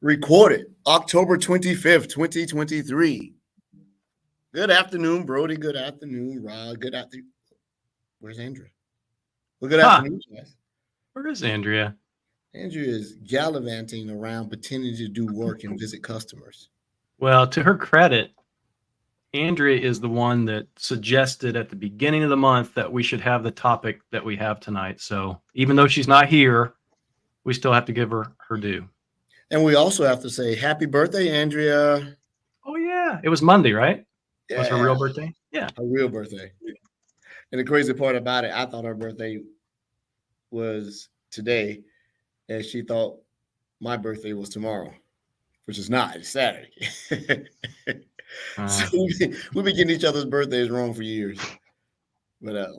Recorded October 25th, 2023. Good afternoon, Brody. Good afternoon, Rod. Good afternoon. Where's Andrea? Well, good afternoon, guys. Where is Andrea? Andrea is gallivanting around pretending to do work and visit customers. Well, to her credit, Andrea is the one that suggested at the beginning of the month that we should have the topic that we have tonight. So even though she's not here, we still have to give her her due. And we also have to say happy birthday, Andrea. Oh, yeah. It was Monday, right? Yeah. Was her real birthday? Yeah. Her real birthday. And the crazy part about it, I thought her birthday was today, and she thought my birthday was tomorrow, which is not. It's Saturday. So we've been getting each other's birthdays wrong for years. But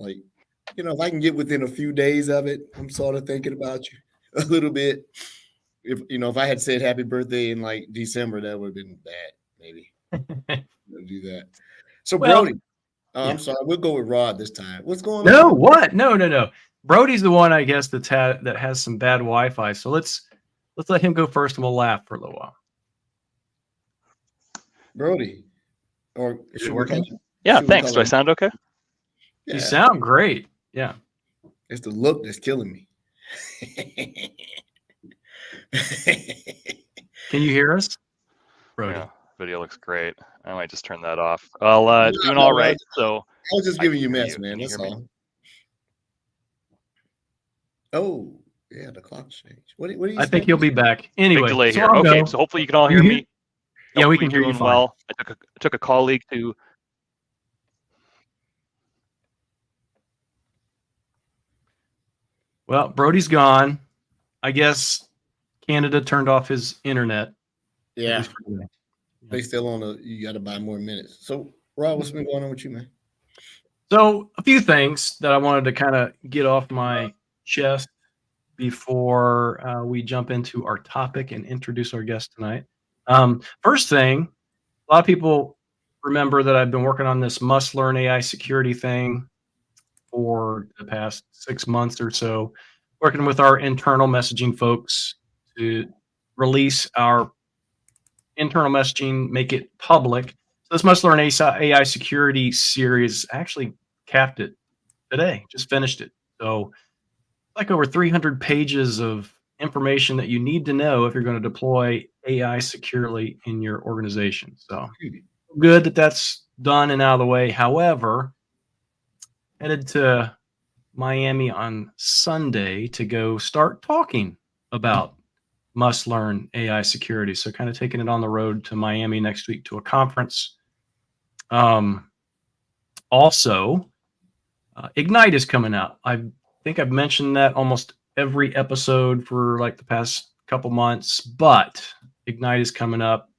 if I can get within a few days of it, I'm sort of thinking about you a little bit. If I had said happy birthday in like December, that would have been bad. Maybe do that. So Brody, I'm sorry, we'll go with Rod this time. What's going on? No, what? No. Brody's the one, I guess, that has some bad Wi-Fi. So let's let him go first, and we'll laugh for a little while. Brody, or is it working? Yeah, thanks. Do I sound okay? Yeah. You sound great. Yeah. It's the look that's killing me. Can you hear us, Brody? Yeah, video looks great. I might just turn that off. Well, doing all right. So I was just giving you mess, man. That's all. Oh, yeah, the clock changed. What do you? I think he'll be back anyway. Big delay here. Okay, so hopefully you can all hear me. Yeah, we can hear you fine. Well, I took a colleague to. Well, Brody's gone. I guess Canada turned off his internet. Yeah. They still on you got to buy more minutes. So, Rob, what's been going on with you, man? So, a few things that I wanted to kind of get off my chest before we jump into our topic and introduce our guest tonight. First thing, a lot of people remember that I've been working on this must-learn AI security thing for the past 6 months or so, working with our internal messaging folks to release our internal messaging, make it public. So this must-learn AI security series actually capped it today, just finished it. So like over 300 pages of information that you need to know if you're going to deploy AI securely in your organization. So good that that's done and out of the way. However, headed to Miami on Sunday to go start talking about must-learn AI security. So kind of taking it on the road to Miami next week to a conference. Also, Ignite is coming out. I think I've mentioned that almost every episode for like the past couple months, but Ignite is coming up.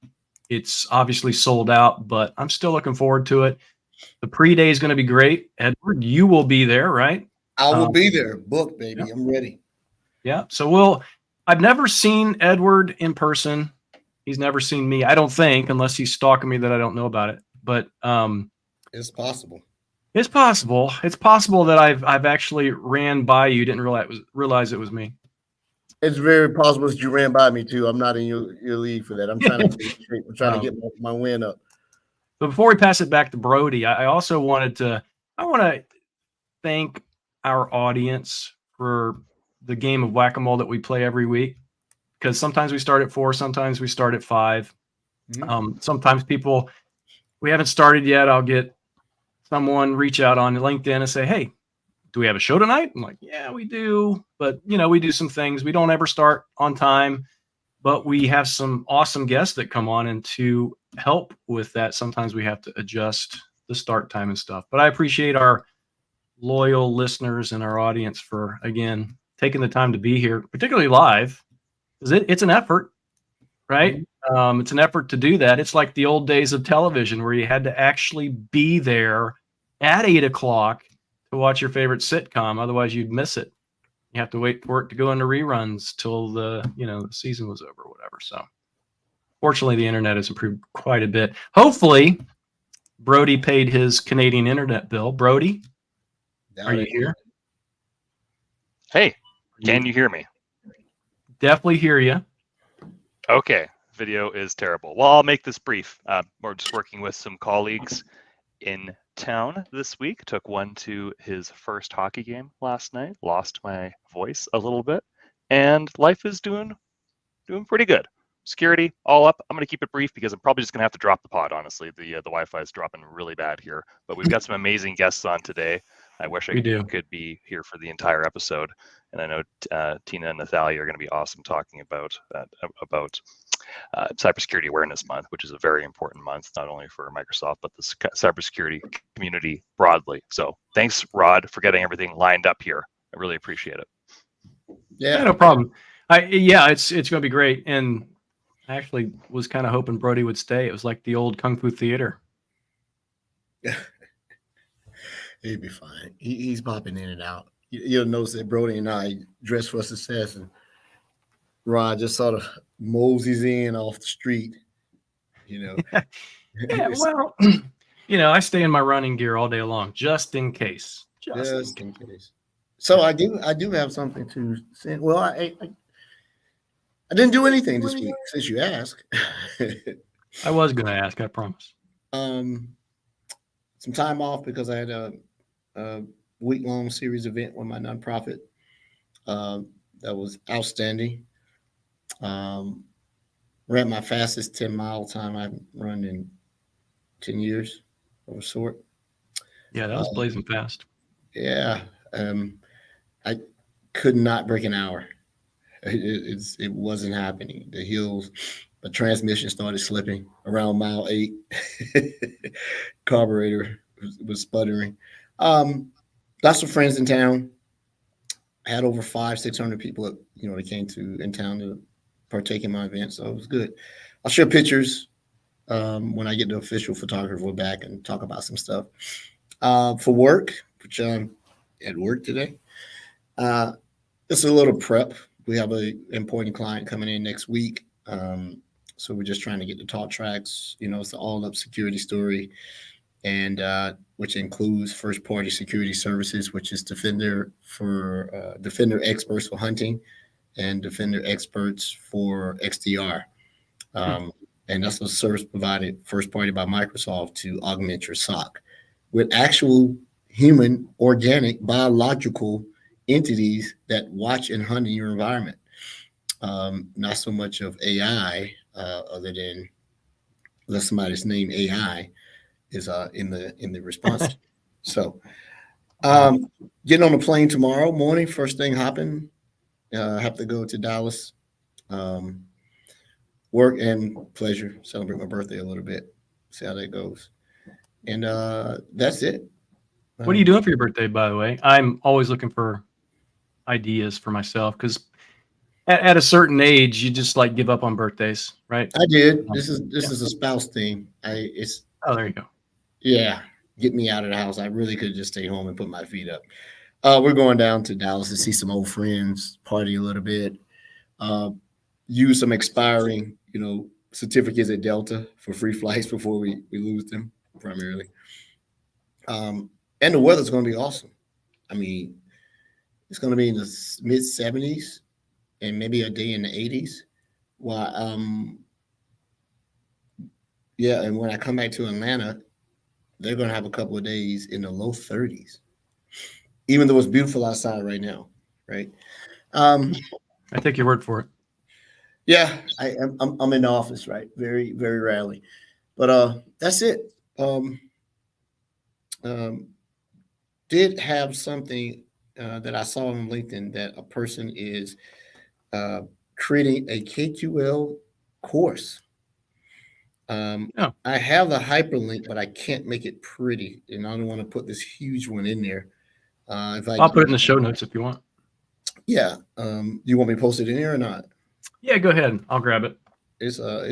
It's obviously sold out, but I'm still looking forward to it. The pre-day is going to be great. Edward, you will be there, right? I will be there. Book, baby. Yeah. I'm ready. Yeah. So I've never seen Edward in person. He's never seen me, I don't think, unless he's stalking me that I don't know about it. But it's possible. It's possible. It's possible that I've actually ran by you, didn't realize it was me. It's very possible that you ran by me too. I'm not in your league for that. I'm trying to get my win up. But before we pass it back to Brody, I also want to thank our audience for the game of whack-a-mole that we play every week. Because sometimes we start at 4, sometimes we start at 5. Mm-hmm. Sometimes we haven't started yet. I'll get someone reach out on LinkedIn and say, hey, do we have a show tonight? I'm like, yeah, we do. But, we do some things. We don't ever start on time, but we have some awesome guests that come on. And to help with that, sometimes we have to adjust the start time and stuff. But I appreciate our loyal listeners and our audience for, again, taking the time to be here, particularly live. It's an effort, right? It's an effort to do that. It's like the old days of television where you had to actually be there at 8 o'clock to watch your favorite sitcom. Otherwise, you'd miss it. You have to wait for it to go into reruns till the season was over or whatever. So fortunately, the internet has improved quite a bit. Hopefully, Brody paid his Canadian internet bill. Brody, are you here? Hey, can you hear me? Definitely hear you. Okay, video is terrible. Well, I'll make this brief. We're just working with some colleagues in town this week. Took one to his first hockey game last night. Lost my voice a little bit, and life is doing pretty good. Security all up. I'm going to keep it brief because I'm probably just going to have to drop the pod. Honestly, the Wi-Fi is dropping really bad here. But we've got some amazing guests on today. I wish I could be here for the entire episode. And I know Tina and Nathalia are going to be awesome talking about Cybersecurity Awareness Month, which is a very important month, not only for Microsoft, but the cybersecurity community broadly. So thanks, Rod, for getting everything lined up here. I really appreciate it. Yeah, no problem. It's going to be great. And I actually was kind of hoping Brody would stay. It was like the old Kung Fu theater. Yeah. He'd be fine. He's popping in and out. You'll notice that Brody and I dress for success, and Rod just sort of moseys in off the street, Yeah, well, I stay in my running gear all day long, just in case. Just in case. So I do have something to say. Well, I didn't do anything this week since you asked. I was going to ask, I promise. Some time off because I had a week-long series event with my nonprofit. That was outstanding. Ran my fastest 10-mile time I've run in 10 years of a sort. Yeah, that was blazing fast. Yeah. I could not break an hour. It wasn't happening. The hills, the transmission started slipping around mile 8. Carburetor was sputtering. Lots of friends in town. I had over 500-600 people that came in town to partake in my event, so it was good. I'll share pictures when I get the official photographer back and talk about some stuff. For work, which I'm at work today, it's a little prep. We have an important client coming in next week, so we're just trying to get the talk tracks. It's an all-up security story, and which includes first-party security services, which is Defender experts for hunting, and Defender experts for XDR. And that's a service provided first-party by Microsoft to augment your SOC with actual human, organic, biological entities that watch and hunt in your environment. Not so much of AI, other than let somebody's name AI is in the response. So getting on a plane tomorrow morning, first thing hopping. Have to go to Dallas. Work and pleasure, celebrate my birthday a little bit, see how that goes. And that's it. What are you doing for your birthday, by the way? I'm always looking for ideas for myself because at a certain age, you just like give up on birthdays, right? I did. This is a spouse thing. Oh, there you go. Yeah, get me out of the house. I really could just stay home and put my feet up. We're going down to Dallas to see some old friends, party a little bit, use some expiring, certificates at Delta for free flights before we lose them, primarily. And the weather's going to be awesome. I mean, it's going to be in the mid 70s and maybe a day in the 80s. And when I come back to Atlanta, they're going to have a couple of days in the low 30s, even though it's beautiful outside right now, right? I take your word for it. Yeah, I'm in the office, right? Very, very rarely. But that's it. Did have something that I saw on LinkedIn that a person is creating a KQL course. I have the hyperlink, but I can't make it pretty, and I don't want to put this huge one in there. I'll put it in the show notes if you want. Yeah. You want me to post it in here or not? Yeah, go ahead. I'll grab it. It's a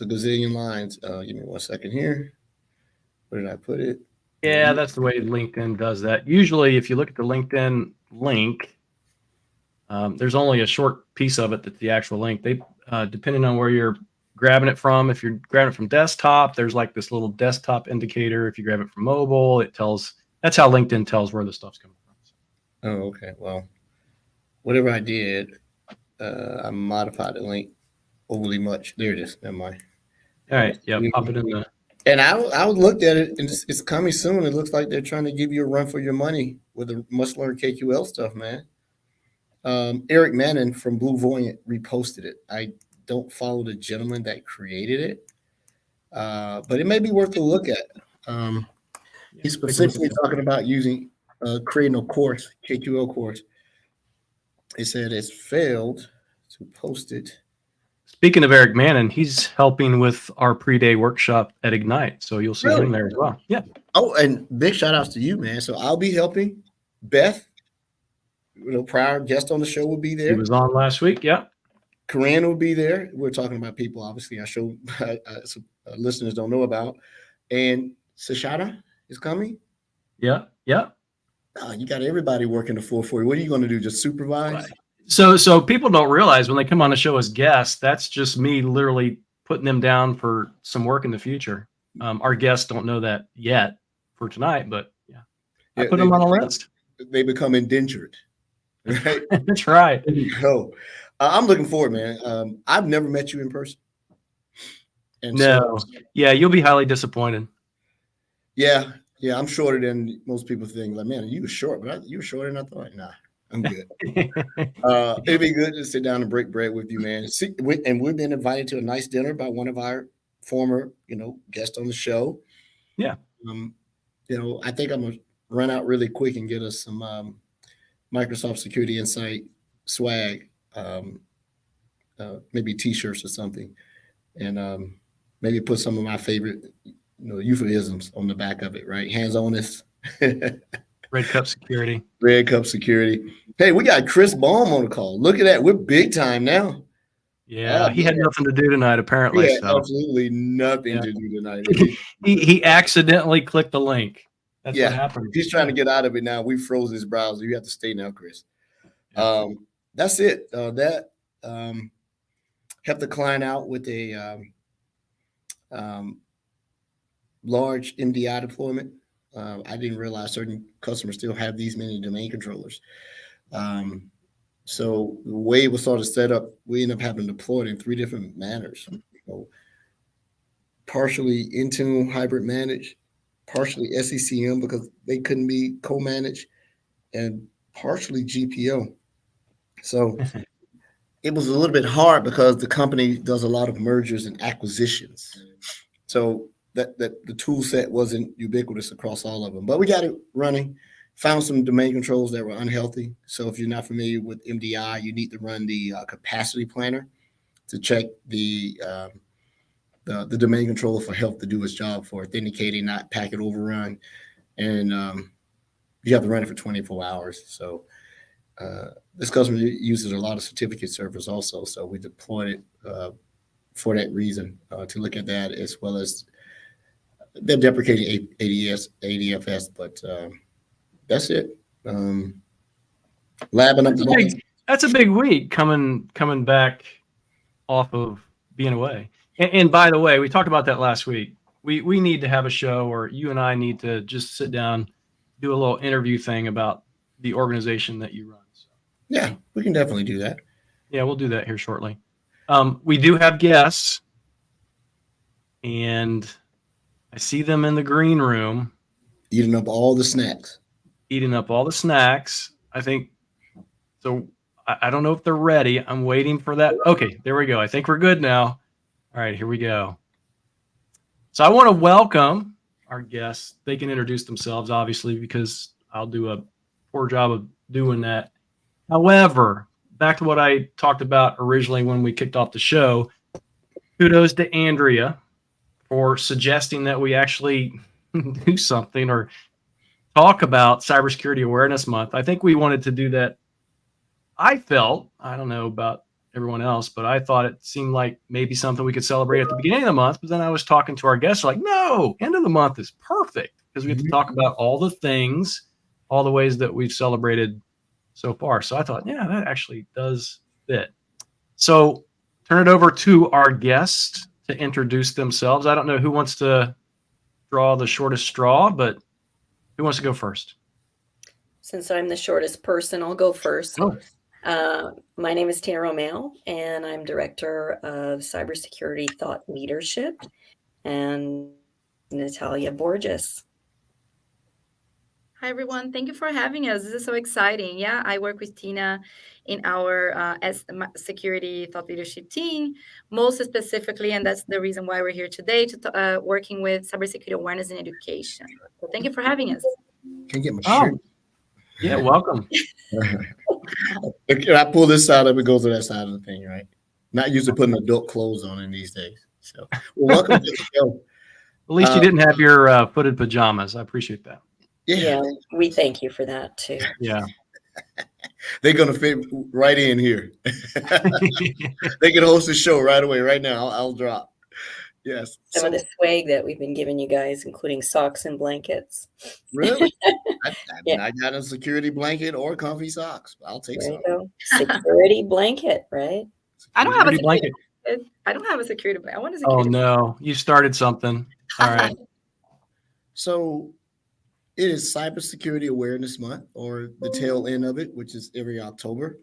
gazillion lines. Give me 1 second here. Where did I put it? Yeah, that's the way LinkedIn does that. Usually, if you look at the LinkedIn link, there's only a short piece of it that's the actual link. They, depending on where you're grabbing it from, if you're grabbing it from desktop, there's like this little desktop indicator. If you grab it from mobile, that's how LinkedIn tells where the stuff's coming from. Oh, okay. Well, whatever I did, I modified the link overly much. There it is. Never mind. All right. Yeah. Pop it in the. And I looked at it, and it's coming soon. It looks like they're trying to give you a run for your money with the must learn KQL stuff, man. Eric Mannon from Blue Voyant reposted it. I don't follow the gentleman that created it, but it may be worth a look at. He's specifically talking about creating a course, KQL course. He said it's failed to post it. Speaking of Eric Mannon, he's helping with our pre-day workshop at Ignite, so you'll see him there as well. Yeah. Oh, and big shout outs to you, man. So I'll be helping. Beth, prior guest on the show, will be there. He was on last week. Yeah. Corinne will be there. We're talking about people, obviously, listeners don't know about. And Sashada is coming. Yeah. Yeah. Oh, you got everybody working the floor for you. What are you going to do? Just supervise? Right. So people don't realize when they come on the show as guests, that's just me literally putting them down for some work in the future. Our guests don't know that yet for tonight, but I put them on a list. They become indentured. Right? That's right. Oh, I'm looking forward, man. I've never met you in person. And you'll be highly disappointed. Yeah, I'm shorter than most people think. Like, man, you were short, but you were shorter than I thought. Nah, I'm good. It'd be good to sit down and break bread with you, man. And we've been invited to a nice dinner by one of our former, guests on the show. Yeah. I think I'm gonna run out really quick and get us some Microsoft Security Insight swag, maybe T-shirts or something, and maybe put some of my favorite, euphemisms on the back of it. Right, hands-on-ness. Red Cup Security. Red Cup Security. Hey, we got Chris Baum on the call. Look at that. We're big time now. Yeah, he had nothing to do tonight, apparently. He had absolutely nothing to do tonight. He accidentally clicked the link. That's what happened. He's trying to get out of it now. We froze his browser. You have to stay now, Chris. That's it. Helped the client out with a large MDI deployment. I didn't realize certain customers still have these many domain controllers. So the way it was sort of set up, we ended up having to deploy it in 3 different manners. Partially Intune hybrid managed, partially SECM because they couldn't be co-managed, and partially GPO. So it was a little bit hard because the company does a lot of mergers and acquisitions. So that the tool set wasn't ubiquitous across all of them. But we got it running. Found some domain controls that were unhealthy. So if you're not familiar with MDI, you need to run the capacity planner to check the domain controller for health to do its job for authenticating, not packet overrun. And you have to run it for 24 hours. So this customer uses a lot of certificate servers also. So we deployed it for that reason, to look at that, as well as they're deprecating ADFS, but that's it. Labbing up that's a big week coming back off of being away. And by the way, we talked about that last week. We need to have a show, or you and I need to just sit down, do a little interview thing about the organization that you run. So. Yeah, we can definitely do that. Yeah, we'll do that here shortly. We do have guests, and I see them in the green room. Eating up all the snacks. I think so. I don't know if they're ready. I'm waiting for that. Okay, there we go. I think we're good now. All right, here we go. So I want to welcome our guests. They can introduce themselves, obviously, because I'll do a poor job of doing that. However, back to what I talked about originally when we kicked off the show, kudos to Andrea for suggesting that we actually do something or talk about Cybersecurity Awareness Month. I think we wanted to do that. I don't know about everyone else, but I thought it seemed like maybe something we could celebrate at the beginning of the month. But then I was talking to our guests, like, no, end of the month is perfect because we have to talk about all the things, all the ways that we've celebrated so far. So I thought, yeah, that actually does fit. So turn it over to our guests to introduce themselves. I don't know who wants to draw the shortest straw, but who wants to go first? Since I'm the shortest person, I'll go first. Oh. My name is Tina Romeo, and I'm Director of Cybersecurity Thought Leadership, and Nathalia Borges. Hi, everyone. Thank you for having us. This is so exciting. Yeah, I work with Tina in our security thought leadership team, most specifically, and that's the reason why we're here today, working with cybersecurity awareness and education. So thank you for having us. Can I get my Oh, shirt? yeah, welcome. I pull this side up, it goes to that side of the thing, right? Not used to putting adult clothes on in these days. So, well, welcome to the show. At least you didn't have your footed pajamas. I appreciate that. Yeah, we thank you for that too. Yeah. They're gonna fit right in here. They can host the show right away, right now. I'll drop. Yes. Some of the swag that we've been giving you guys, including socks and blankets. Really? I've Yeah. not got a security blanket or comfy socks. I'll take There some. you go. Security blanket, right? I don't have a Security blanket. I don't have a security blanket. I want a Oh security no, you started something. All right. So it is Cybersecurity Awareness Month, or the tail end of it, which is every October.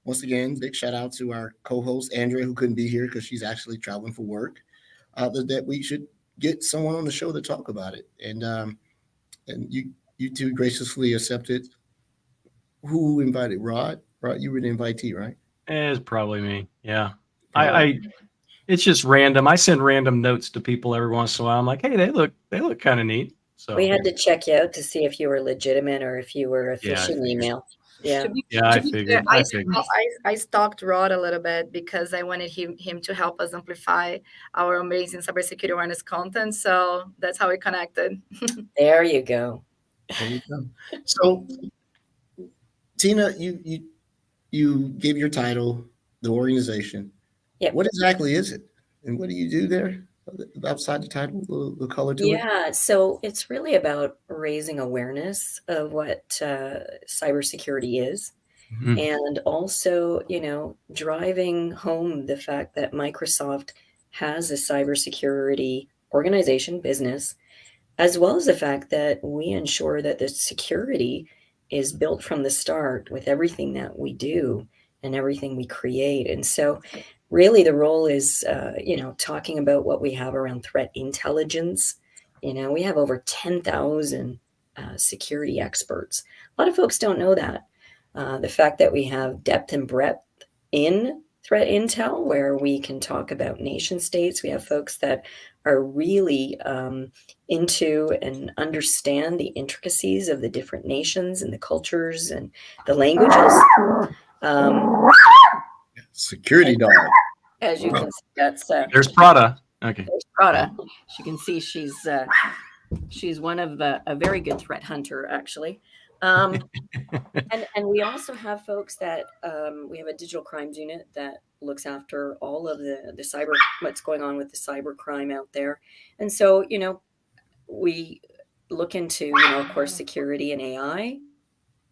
Once again, big shout out to our co-host Andrea, who couldn't be here because she's actually traveling for work. That we should get someone on the show to talk about it, and you two graciously accepted. Who invited? Rod, you were the invitee, right? It's probably me. Yeah. I it's just random. I send random notes to people every once in a while. I'm like, hey, they look kind of neat. So We had to check you out to see if you were legitimate or if you were a Yeah, I phishing figured. email. Yeah. I figured. I stalked Rod a little bit because I wanted him to help us amplify our amazing cybersecurity awareness content. So that's how we connected. There you go. There you go. So, Tina, you gave your title, the organization. Yep. What exactly is it, and what do you do there outside the title, the color to it? Yeah, so it's really about raising awareness of what cybersecurity is, Mhm. and also, driving home the fact that Microsoft has a cybersecurity organization, business, as well as the fact that we ensure that the security is built from the start with everything that we do and everything we create. And so really the role is, talking about what we have around threat intelligence. We have over 10,000 security experts. A lot of folks don't know that. The fact that we have depth and breadth in threat intel, where we can talk about nation states. We have folks that are really into and understand the intricacies of the different nations and the cultures and the languages. Security dog. As you can see, that's There's Prada. Okay. there's Prada. As you can see, she's one of a very good threat hunter, actually. And we also have folks that we have a digital crimes unit that looks after all of the cyber, what's going on with the cyber crime out there. And so, we look into, of course, security and AI,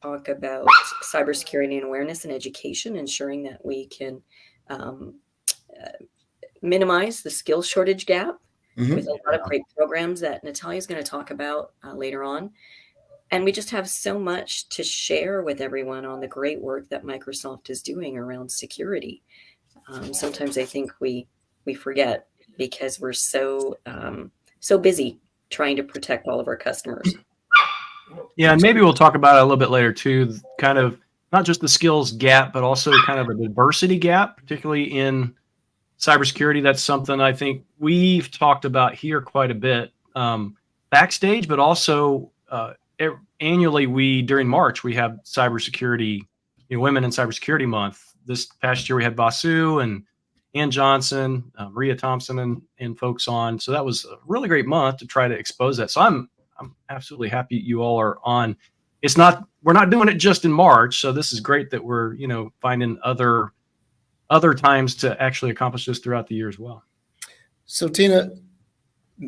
talk about cybersecurity and awareness and education, ensuring that we can minimize the skills shortage gap with a lot of great programs that Nathalia is going to talk about later on. And we just have so much to share with everyone on the great work that Microsoft is doing around security. Sometimes I think we forget because we're so busy trying to protect all of our customers. Yeah, and maybe we'll talk about it a little bit later too, kind of not just the skills gap, but also kind of a diversity gap, particularly in cybersecurity. That's something I think we've talked about here quite a bit backstage, but also annually during March, we have cybersecurity, Women in Cybersecurity Month. This past year we had Basu and Ann Johnson, Maria Thompson and folks on. So that was a really great month to try to expose that. So I'm absolutely happy you all are on. We're not doing it just in March. So this is great that we're, finding other times to actually accomplish this throughout the year as well. So Tina,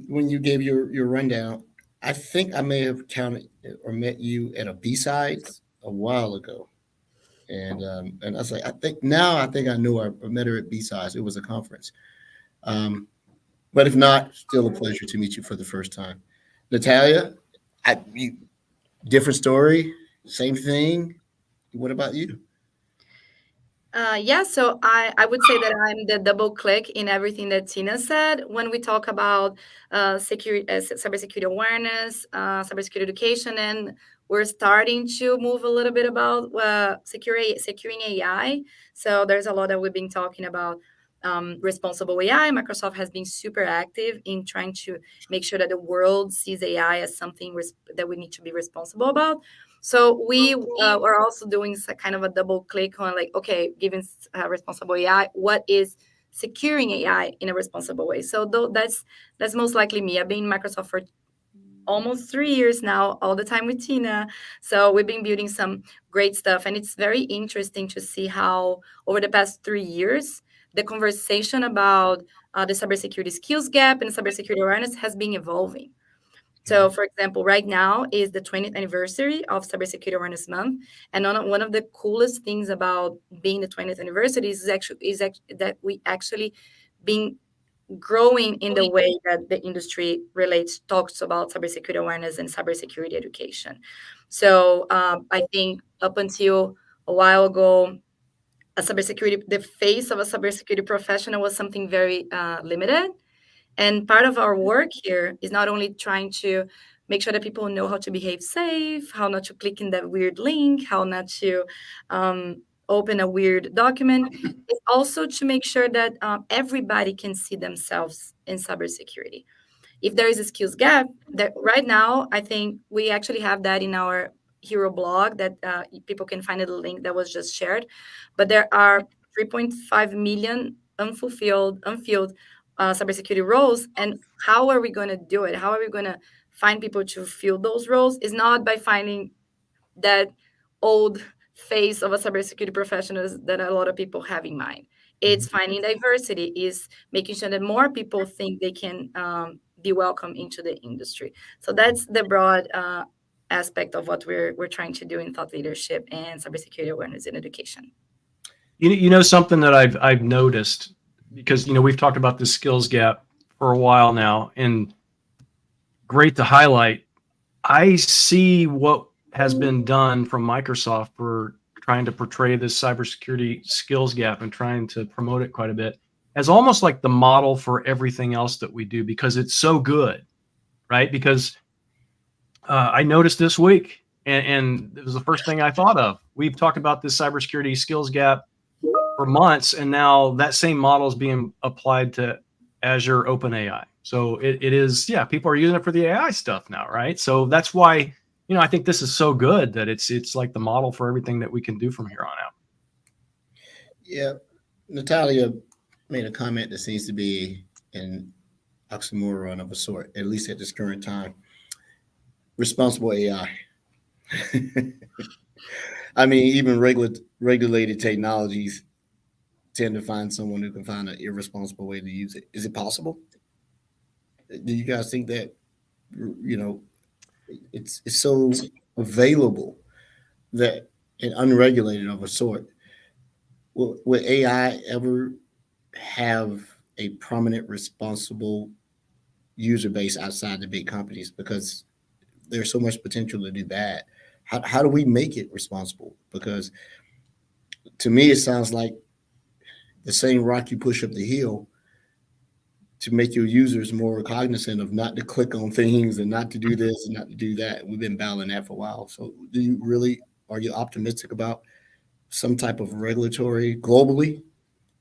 when you gave your rundown, I think I may have counted or met you at a B-Sides a while ago. And I was like, I think I knew I met her at B-Sides. It was a conference. But if not, still a pleasure to meet you for the first time. Nathalia, different story, same thing. What about you? Yeah, so I would say that I'm the double click in everything that Tina said when we talk about cybersecurity awareness, cybersecurity education, and we're starting to move a little bit about securing AI. So there's a lot that we've been talking about. Responsible AI. Microsoft has been super active in trying to make sure that the world sees AI as something that we need to be responsible about. So we are also doing kind of a double click on like, okay, given responsible AI, what is securing AI in a responsible way? So that's most likely me. I've been in Microsoft for almost 3 years now, all the time with Tina. So we've been building some great stuff, and it's very interesting to see how over the past 3 years, the conversation about the cybersecurity skills gap and cybersecurity awareness has been evolving. So, for example, right now is the 20th anniversary of Cybersecurity Awareness Month, and one of the coolest things about being the 20th anniversary is that we actually been growing in the way that the industry talks about cybersecurity awareness and cybersecurity education. So, I think up until a while ago, the face of a cybersecurity professional was something very limited. And part of our work here is not only trying to make sure that people know how to behave safe, how not to click in that weird link, how not to open a weird document, it's also to make sure that everybody can see themselves in cybersecurity. If there is a skills gap, that right now, I think we actually have that in our hero blog that people can find the link that was just shared. But there are 3.5 million unfilled cybersecurity roles. And how are we going to do it? How are we going to find people to fill those roles? Is not by finding that old face of a cybersecurity professional that a lot of people have in mind. It's finding diversity, is making sure that more people think they can be welcome into the industry. So that's the broad aspect of what we're trying to do in thought leadership and cybersecurity awareness in education. You know something that I've noticed, because we've talked about this skills gap for a while now, and great to highlight. I see what has been done from Microsoft for trying to portray this cybersecurity skills gap and trying to promote it quite a bit as almost like the model for everything else that we do, because it's so good, right? Because I noticed this week, and it was the first thing I thought of. We've talked about this cybersecurity skills gap for months, and now that same model is being applied to Azure OpenAI. So it is, yeah, people are using it for the AI stuff now, right? So that's why, I think this is so good that it's like the model for everything that we can do from here on out. Yeah, Nathalia made a comment that seems to be an oxymoron of a sort, at least at this current time. Responsible AI. I mean, even regulated technologies tend to find someone who can find an irresponsible way to use it. Is it possible? Do you guys think that, it's so available that and unregulated of a sort? Will AI ever have a prominent, responsible user base outside the big companies? Because there's so much potential to do bad. How do we make it responsible? Because to me, it sounds like the same rock you push up the hill to make your users more cognizant of not to click on things and not to do this and not to do that. We've been battling that for a while. So are you optimistic about some type of regulatory globally?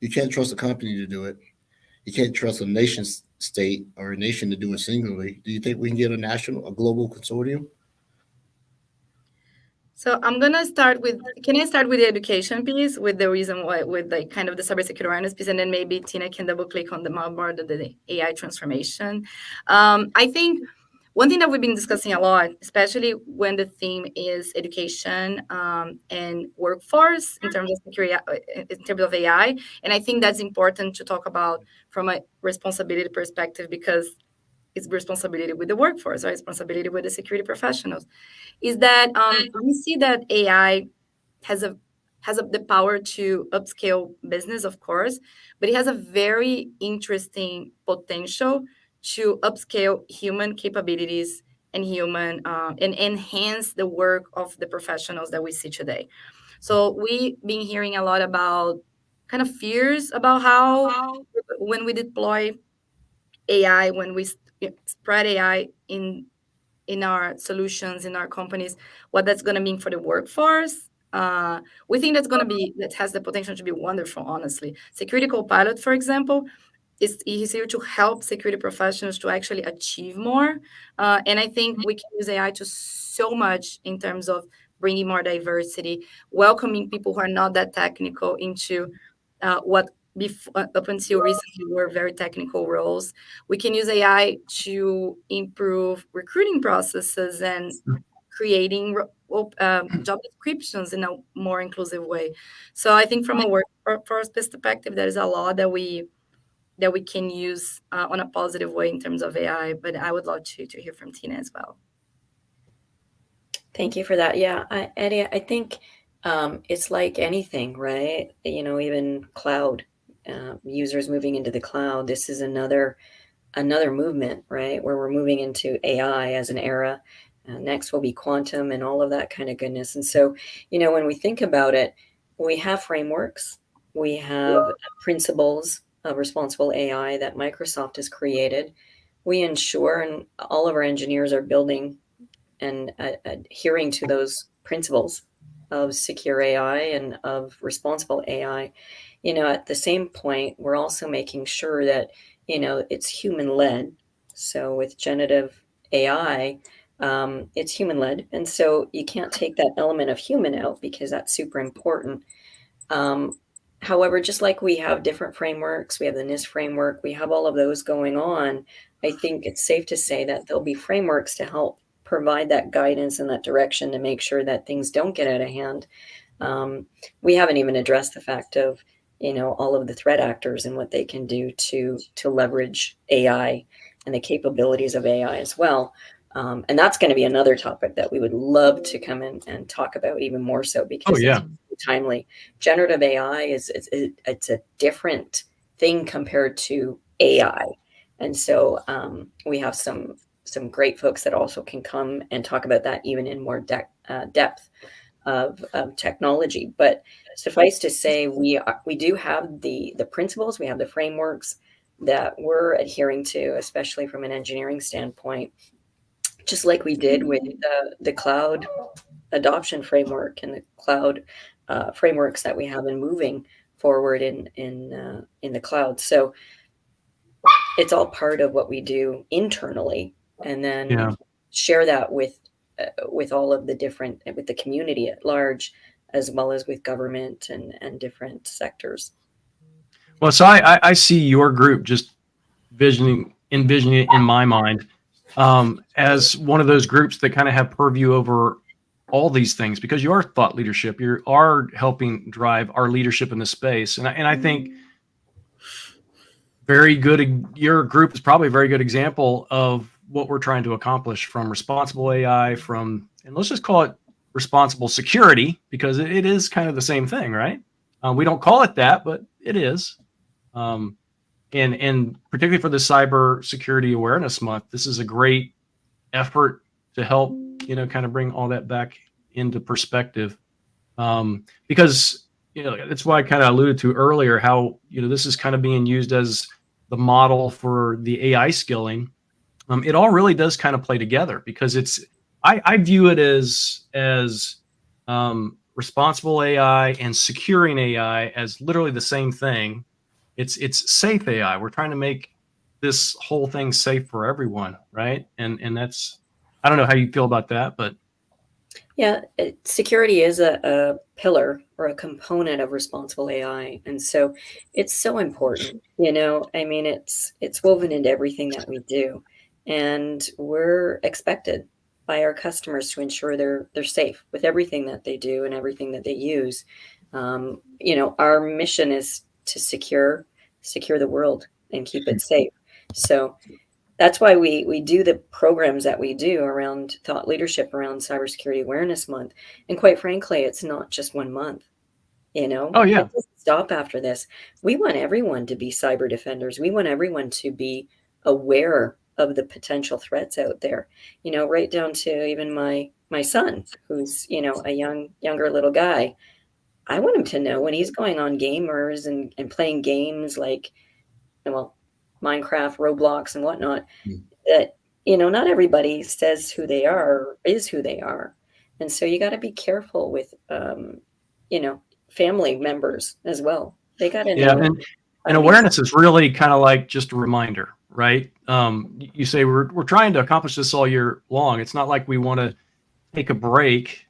You can't trust a company to do it. You can't trust a nation state or a nation to do it singularly. Do you think we can get a global consortium? So I'm gonna start with. Can I start with the education piece, with the reason why, with like kind of the cybersecurity awareness piece, and then maybe Tina can double click on the more the AI transformation. I think one thing that we've been discussing a lot, especially when the theme is education and workforce in terms of security, in terms of AI, and I think that's important to talk about from a responsibility perspective, because it's responsibility with the workforce, or responsibility with the security professionals, is that we see that AI has the power to upscale business, of course, but it has a very interesting potential to upscale human capabilities and and enhance the work of the professionals that we see today. So we've been hearing a lot about kind of fears about how when we deploy AI, when we spread AI in our solutions, in our companies, what that's going to mean for the workforce. We think that has the potential to be wonderful, honestly. Security Copilot, for example, is here to help security professionals to actually achieve more. And I think we can use AI to so much in terms of bringing more diversity, welcoming people who are not that technical into what up until recently were very technical roles. We can use AI to improve recruiting processes and creating job descriptions in a more inclusive way. So I think from a workforce perspective, there is a lot that we can use on a positive way in terms of AI. But I would love to hear from Tina as well. Thank you for that. Yeah, Eddie, I think it's like anything, right? Even cloud users moving into the cloud. This is another movement, right? Where we're moving into AI as an era. Next will be quantum and all of that kind of goodness. And so, when we think about it, we have frameworks, we have principles of responsible AI that Microsoft has created. We ensure, and all of our engineers are building and adhering to those principles of secure AI and of responsible AI. At the same point, we're also making sure that, it's human led. So with generative AI, it's human led. And so you can't take that element of human out because that's super important. However, just like we have different frameworks, we have the NIST framework, we have all of those going on. I think it's safe to say that there'll be frameworks to help provide that guidance and that direction to make sure that things don't get out of hand. We haven't even addressed the fact of, all of the threat actors and what they can do to leverage AI and the capabilities of AI as well. And that's going to be another topic that we would love to come in and talk about even more so because it's timely. Generative AI it's a different thing compared to AI. And so we have some great folks that also can come and talk about that even in more depth of technology. But suffice to say, we do have the principles, we have the frameworks that we're adhering to, especially from an engineering standpoint, just like we did with the cloud adoption framework and the cloud frameworks that we have in moving forward in the cloud. So it's all part of what we do internally, and then share that with all of the different, with the community at large, as well as with government and different sectors. Well, so I see your group just envisioning it in my mind as one of those groups that kind of have purview over all these things, because you are thought leadership. You are helping drive our leadership in the space. And I think very good, your group is probably a very good example of what we're trying to accomplish from responsible AI, and let's just call it responsible security, because it is kind of the same thing, right? We don't call it that, but it is. And particularly for the Cybersecurity Awareness Month, this is a great effort to help, kind of bring all that back into perspective. Because, that's why I kind of alluded to earlier how, this is kind of being used as the model for the AI skilling. It all really does kind of play together, because I view it as responsible AI and securing AI as literally the same thing. It's safe AI. We're trying to make this whole thing safe for everyone, right? And that's, I don't know how you feel about that, but yeah, security is a pillar or a component of responsible AI, and so it's so important. I mean, it's woven into everything that we do, and we're expected by our customers to ensure they're safe with everything that they do and everything that they use. Our mission is to secure the world and keep it safe. So that's why we do the programs that we do around thought leadership around Cybersecurity Awareness Month. And quite frankly, it's not just 1 month. Oh yeah, it doesn't stop after this. We want everyone to be cyber defenders. We want everyone to be aware of the potential threats out there. Right down to even my son, who's a younger little guy. I want him to know when he's going on gamers and playing games like, well, Minecraft, Roblox, and whatnot, that, not everybody says who they are or is who they are. And so you got to be careful with, family members as well. They got to know. And awareness is really kind of like just a reminder, right? You say we're trying to accomplish this all year long. It's not like we want to take a break.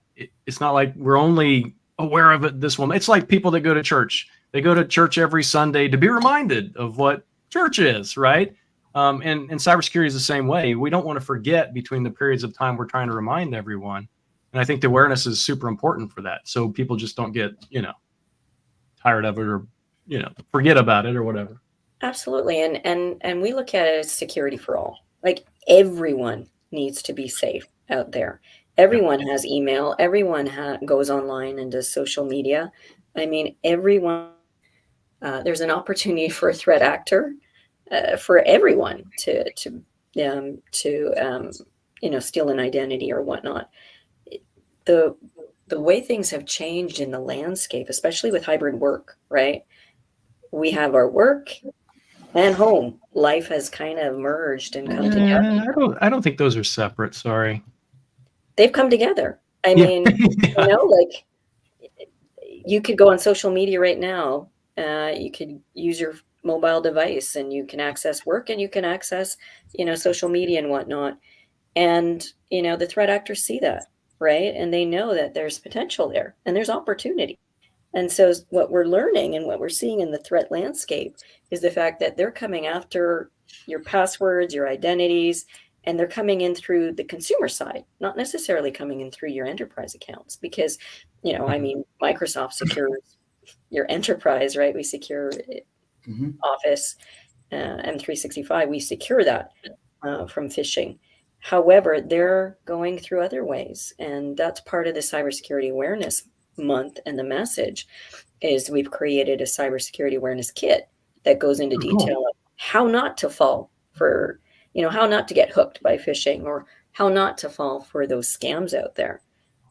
It's not like we're only aware of it this moment. It's like people that go to church. They go to church every Sunday to be reminded of what church is, right? And cybersecurity is the same way. We don't want to forget between the periods of time we're trying to remind everyone. And I think the awareness is super important for that. So people just don't get, tired of it or, forget about it or whatever. Absolutely. And we look at it as security for all. Like everyone needs to be safe out there. Everyone has email. Everyone goes online and does social media. I mean, everyone, there's an opportunity for a threat actor, for everyone to steal an identity or whatnot. The way things have changed in the landscape, especially with hybrid work, right? We have our work and home. Life has kind of merged and come together. I don't think those are separate. Sorry. They've come together. I mean, like you could go on social media right now. You could use your mobile device and you can access work and you can access, social media and whatnot. And, the threat actors see that, right? And they know that there's potential there and there's opportunity. And so what we're learning and what we're seeing in the threat landscape is the fact that they're coming after your passwords, your identities, and they're coming in through the consumer side, not necessarily coming in through your enterprise accounts because, Microsoft secures your enterprise, right? We secure Office, M365. We secure that from phishing. However, they're going through other ways. And that's part of the Cybersecurity Awareness Month. And the message is we've created a cybersecurity awareness kit that goes into detail of how not to fall for, how not to get hooked by phishing or how not to fall for those scams out there.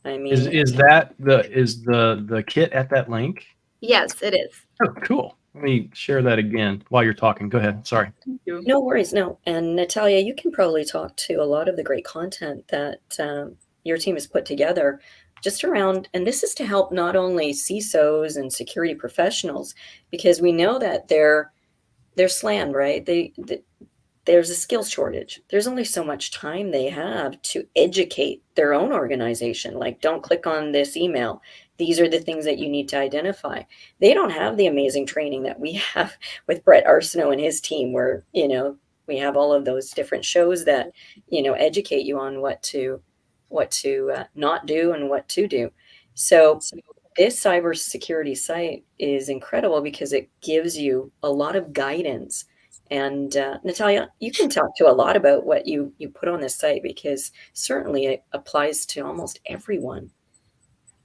I mean, is the kit at that link? Yes, it is. Oh, cool. Let me share that again while you're talking. Go ahead. Sorry. Thank you. No worries. No. And Nathalia, you can probably talk to a lot of the great content that your team has put together just around, and this is to help not only CISOs and security professionals, because we know that they're slammed, right? There's a skills shortage. There's only so much time they have to educate their own organization. Like, don't click on this email. These are the things that you need to identify. They don't have the amazing training that we have with Brett Arsenault and his team, where, we have all of those different shows that, educate you on what to not do and what to do. So this cybersecurity site is incredible because it gives you a lot of guidance. And Nathalia, you can talk to a lot about what you put on this site because certainly it applies to almost everyone.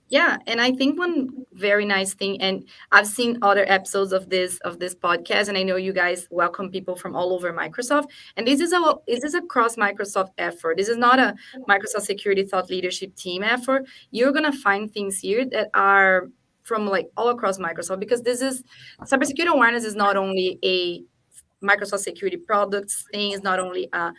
Yeah, and I think one very nice thing, and I've seen other episodes of this podcast, and I know you guys welcome people from all over Microsoft, and this is a cross Microsoft effort. This is not a Microsoft Security Thought Leadership team effort. You're gonna find things here that are from like all across Microsoft, because this is cybersecurity awareness is not only a Microsoft security products thing, is not only a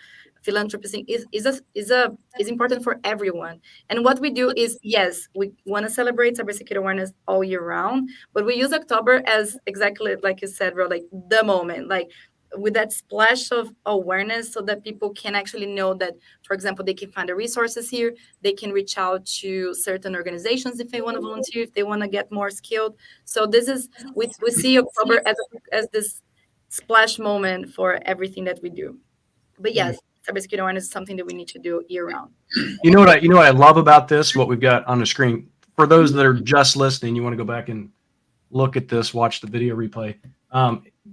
philanthropy thing, is important for everyone. And what we do is, yes, we want to celebrate cybersecurity awareness all year round, but we use October as exactly like you said, bro, like the moment, like with that splash of awareness so that people can actually know that, for example, they can find the resources here, they can reach out to certain organizations if they want to volunteer, if they want to get more skilled. So this is, we see October as this splash moment for everything that we do. But yes, cybersecurity awareness is something that we need to do year round. You know what I love about this, what we've got on the screen, for those that are just listening, you want to go back and look at this, watch the video replay.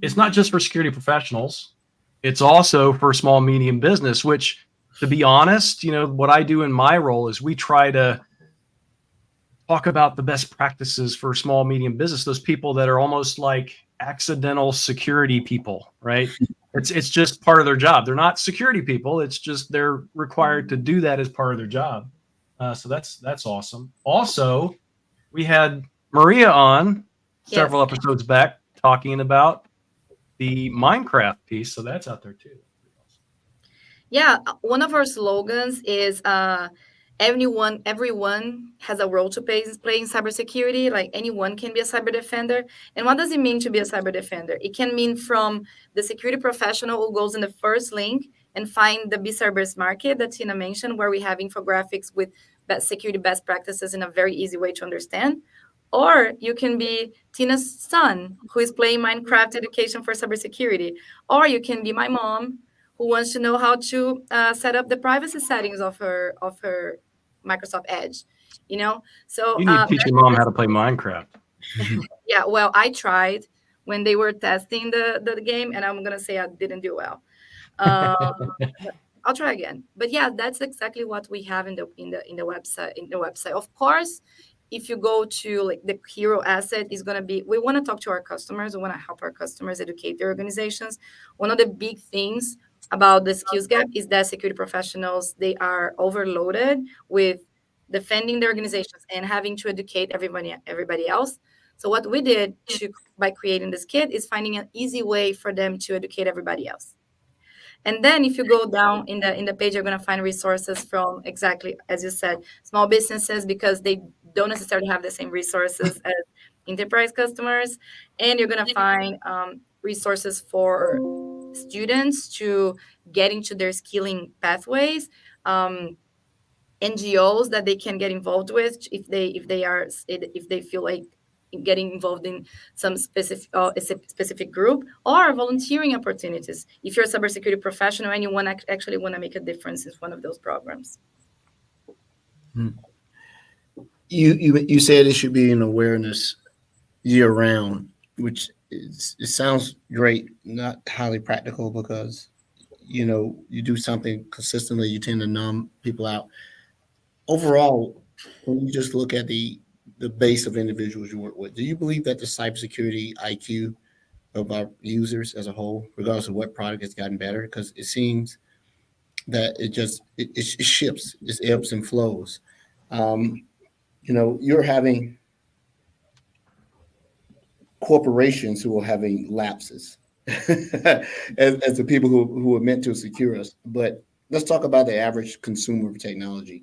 It's not just for security professionals. It's also for small, medium business, which, to be honest, what I do in my role is we try to talk about the best practices for small, medium business, those people that are almost like accidental security people, right? It's just part of their job. They're not security people. It's just they're required to do that as part of their job. So that's awesome. Also, we had Maria on Yes. several episodes back talking about the Minecraft piece. So that's out there too. Yeah, one of our slogans is everyone has a role to play in cybersecurity. Like anyone can be a cyber defender. And what does it mean to be a cyber defender? It can mean from the security professional who goes in the first link and find the B-Cybers market that Tina mentioned, where we have infographics with security best practices in a very easy way to understand. Or you can be Tina's son who is playing Minecraft education for cybersecurity. Or you can be my mom who wants to know how to set up the privacy settings of her Microsoft Edge. So You need to teach your mom how to play Minecraft. yeah, well, I tried when they were testing the game, and I'm gonna say I didn't do well. I'll try again. But yeah, that's exactly what we have in the website. Of course, if you go to like the hero asset is going to be, we want to talk to our customers. We want to help our customers educate their organizations. One of the big things about the skills gap is that security professionals, they are overloaded with defending their organizations and having to educate everybody else. So what we did by creating this kit is finding an easy way for them to educate everybody else. And then if you go down in the page, you're going to find resources from, exactly as you said, small businesses, because they don't necessarily have the same resources as enterprise customers. And you're going to find resources for students to get into their skilling pathways, NGOs that they can get involved with if they feel like getting involved in some specific group, or volunteering opportunities if you're a cybersecurity professional and you actually want to make a difference in one of those programs. You said it should be an awareness year round, which it sounds great, not highly practical, because you do something consistently, you tend to numb people out. Overall, when you just look at the base of individuals you work with, do you believe that the cybersecurity IQ of our users as a whole, regardless of what product, has gotten better? Because it seems that it shifts, it ebbs and flows. You're having corporations who are having lapses as the people who are meant to secure us. But let's talk about the average consumer of technology.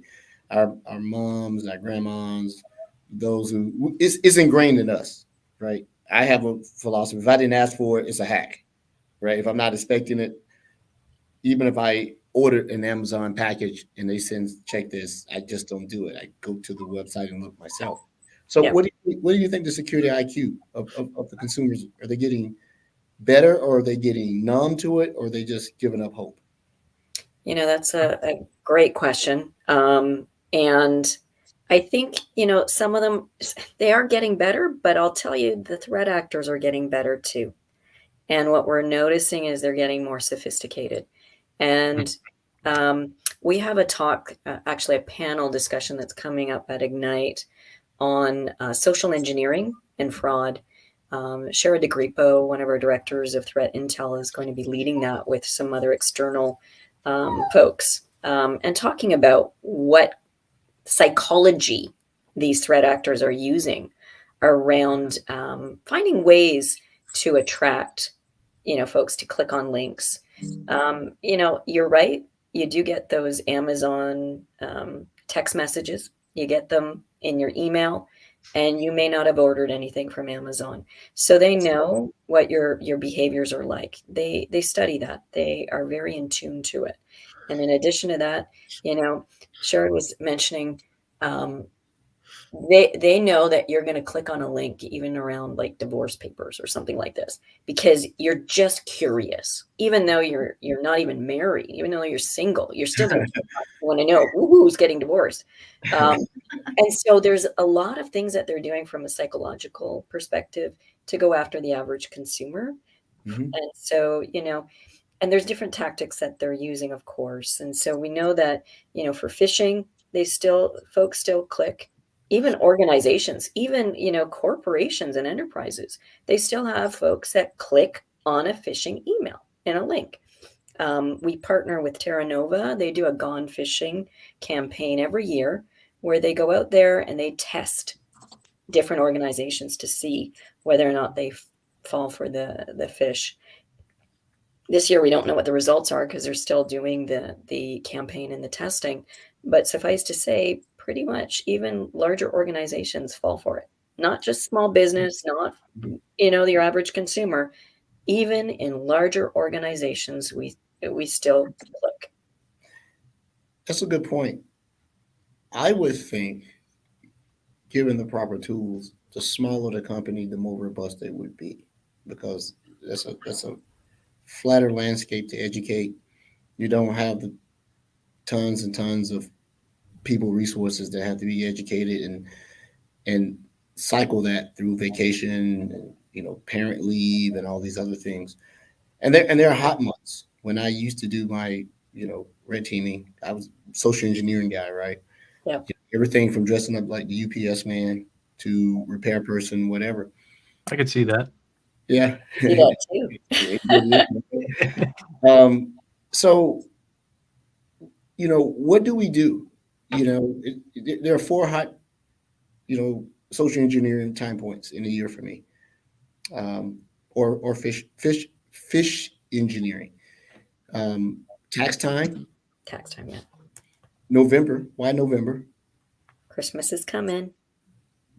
Our moms, our grandmas, those who it's ingrained in us, right? I have a philosophy: if I didn't ask for it, it's a hack, right? If I'm not expecting it, even if I ordered an Amazon package and they send, check this, I just don't do it. I go to the website and look myself. So Yeah. what do you think the security IQ of the consumers, are they getting better, or are they getting numb to it, or are they just giving up hope? That's a great question. And I think, some of them, they are getting better, but I'll tell you, the threat actors are getting better too. And what we're noticing is they're getting more sophisticated. And we have a talk, actually a panel discussion that's coming up at Ignite on social engineering and fraud. Shara DeGripo, one of our directors of threat intel, is going to be leading that with some other external folks, and talking about what psychology these threat actors are using around finding ways to attract, folks to click on links. You're right. You do get those Amazon text messages. You get them in your email, and you may not have ordered anything from Amazon. So they know what your behaviors are like. They study that. They are very in tune to it. And in addition to that, Sharon was mentioning, they know that you're going to click on a link even around like divorce papers or something like this, because you're just curious. Even though you're not even married, even though you're single, you're still going to want to know who's getting divorced. And so there's a lot of things that they're doing from a psychological perspective to go after the average consumer. Mm-hmm. And so, and there's different tactics that they're using, of course. And so we know that, for phishing, folks still click. Even organizations, even, corporations and enterprises, they still have folks that click on a phishing email and a link. We partner with Terra Nova. They do a Gone Phishing campaign every year where they go out there and they test different organizations to see whether or not they fall for the fish. This year, we don't know what the results are because they're still doing the campaign and the testing. But suffice to say, pretty much even larger organizations fall for it. Not just small business, not your average consumer. Even in larger organizations, we still click. That's a good point. I would think, given the proper tools, the smaller the company, the more robust they would be, because that's a flatter landscape to educate. You don't have the tons and tons of people resources that have to be educated and cycle that through vacation, parent leave and all these other things. And there are hot months. When I used to do my, red teaming, I was social engineering guy, right? Yeah. Everything from dressing up like the UPS man to repair person, whatever. I could see that. Yeah. See that too. So, what do we do? There are 4 hot, social engineering time points in a year for me, or fish engineering. Tax time, Tax time, yeah. November. Why November? Christmas is coming.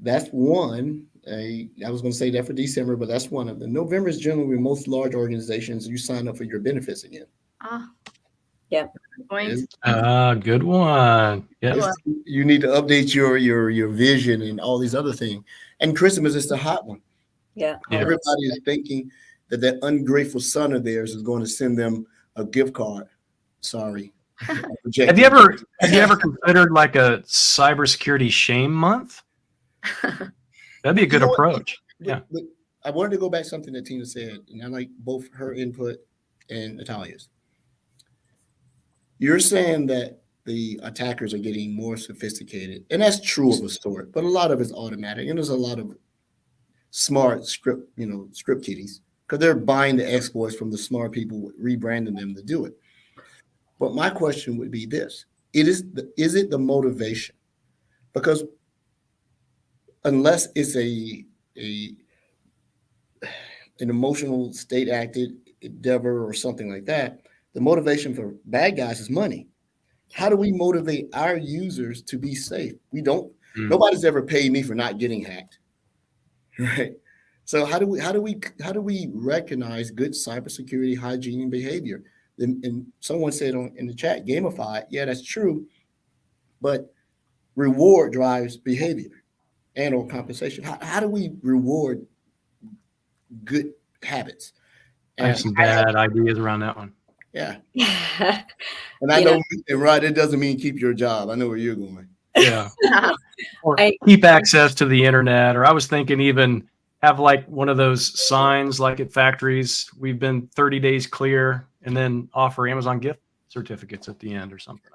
That's one. I was going to say that for December, but that's one of them. November is generally when most large organizations you sign up for your benefits again. Yeah. Good one. Yeah. You need to update your vision and all these other things. And Christmas is the hot one. Yeah. Everybody is thinking that ungrateful son of theirs is going to send them a gift card. Sorry. Have you ever considered like a cybersecurity shame month? That'd be a good approach. But I wanted to go back to something that Tina said, and I like both her input and Nathalia's. You're saying that the attackers are getting more sophisticated, and that's true of a sort, but a lot of it's automatic, and there's a lot of smart script kiddies, because they're buying the exploits from the smart people, rebranding them to do it. But my question would be this: is it the motivation? Because unless it's an emotional state acted endeavor or something like that, the motivation for bad guys is money. How do we motivate our users to be safe? We don't. Nobody's ever paid me for not getting hacked, right? So how do we recognize good cybersecurity hygiene and behavior? And someone said in the chat, gamify. Yeah, that's true, but reward drives behavior and or compensation. How do we reward good habits? I have some bad ideas around that one. Yeah. And I know, and right, it doesn't mean keep your job. I know where you're going. Yeah. Or keep access to the internet. Or I was thinking even have like one of those signs like at factories, we've been 30 days clear, and then offer Amazon gift certificates at the end or something.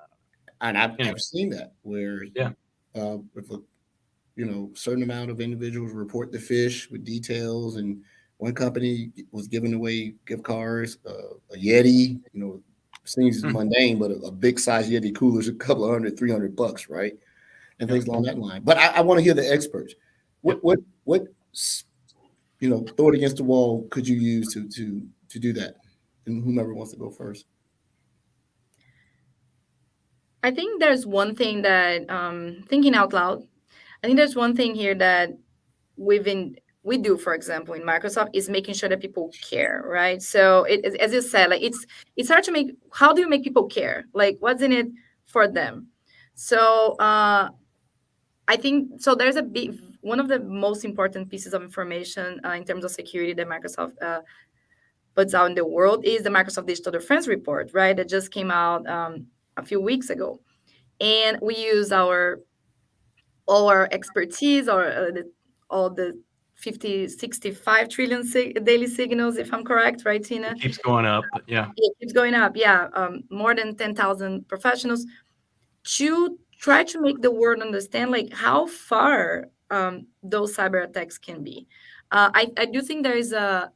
And I've seen that where if a certain amount of individuals report the fish with details, and one company was giving away gift cards, a Yeti, seems mundane, but a big size Yeti cooler is a couple of $100-$300, right? And things along that line. But I want to hear the experts. What throw it against the wall could you use to do that? And whomever wants to go first. I think there's one thing that thinking out loud. I think there's one thing here that we do, for example, in Microsoft, is making sure that people care, right? So as you said, like it's hard to make. How do you make people care? Like what's in it for them? So I think so. There's one of the most important pieces of information in terms of security that Microsoft puts out in the world is the Microsoft Digital Defense Report, right? That just came out a few weeks ago, and we use all our expertise or all the 65 trillion daily signals, if I'm correct, right, Tina? It keeps going up, but yeah. It keeps going up, yeah. More than 10,000 professionals to try to make the world understand like how far those cyber attacks can be. I do think there is a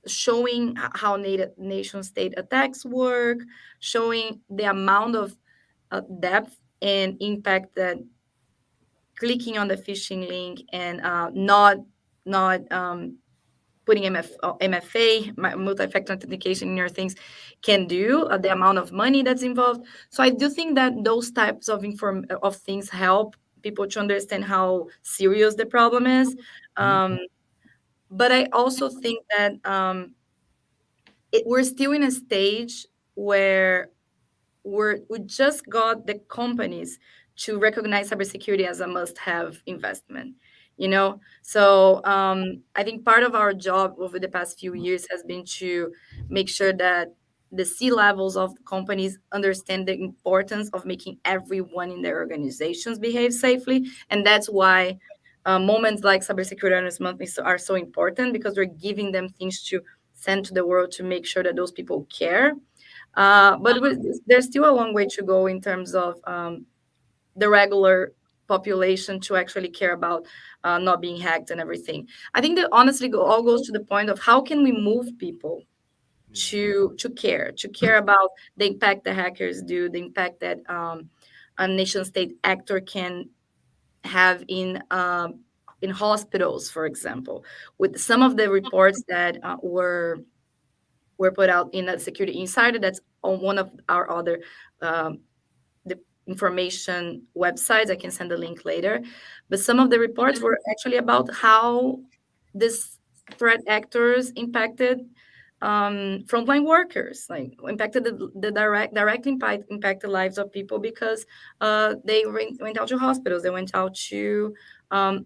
showing how nation state attacks work, showing the amount of depth and impact that clicking on the phishing link and not putting MFA, multi-factor authentication in your things, can do, the amount of money that's involved. So I do think that those types of things help people to understand how serious the problem is. But I also think that we're still in a stage where we just got the companies to recognize cybersecurity as a must-have investment. So I think part of our job over the past few years has been to make sure that the C-levels of companies understand the importance of making everyone in their organizations behave safely, and that's why moments like Cybersecurity Awareness Month are so important, because we're giving them things to send to the world to make sure that those people care. But there's still a long way to go in terms of the regular population to actually care about not being hacked and everything. I think that honestly all goes to the point of how can we move people to care about the impact the hackers do, the impact that a nation state actor can have in hospitals, for example. With some of the reports that were put out in the Security Insider, that's on one of our other the information websites. I can send the link later. But some of the reports were actually about how this threat actors impacted frontline workers, like impacted the directly impact the lives of people, because they went out to hospitals, they went out to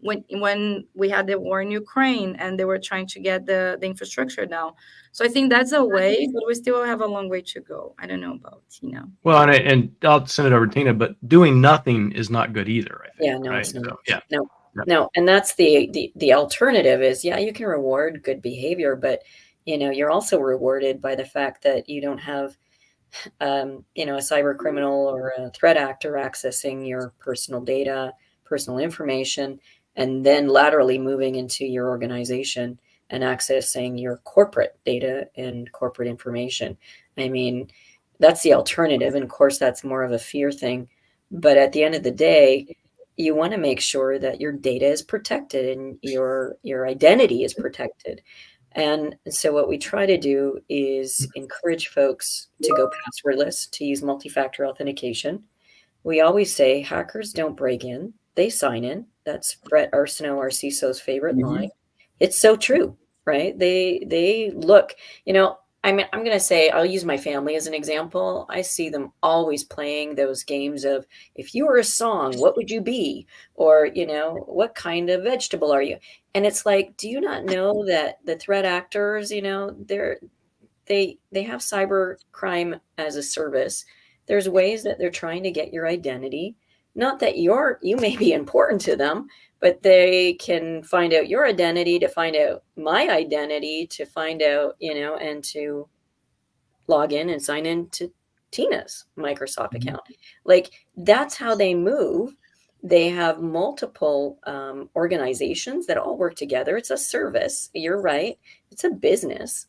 when we had the war in Ukraine and they were trying to get the infrastructure down. So I think that's a way, but we still have a long way to go. I don't know about Tina. Well, and I'll send it over to Tina, but doing nothing is not good either, I think. Yeah, no, right? it's not. So, yeah. No. And that's the alternative is, yeah, you can reward good behavior, but you're also rewarded by the fact that you don't have a cyber criminal or a threat actor accessing your personal data, personal information, and then laterally moving into your organization and accessing your corporate data and corporate information. I mean, that's the alternative. And of course, that's more of a fear thing. But at the end of the day, you want to make sure that your data is protected and your identity is protected. And so what we try to do is encourage folks to go passwordless, to use multi-factor authentication. We always say hackers don't break in, they sign in. That's Brett Arsenault, our CISO's favorite line. It's so true, right? They look, I'm going to say, I'll use my family as an example. I see them always playing those games of, if you were a song, what would you be? Or, what kind of vegetable are you? And it's like, do you not know that the threat actors, they have cyber crime as a service. There's ways that they're trying to get your identity. Not that you may be important to them, but they can find out your identity, to find out my identity, to find out, and to log in and sign in to Tina's Microsoft account. Like, that's how they move. They have multiple organizations that all work together. It's a service. You're right. It's a business.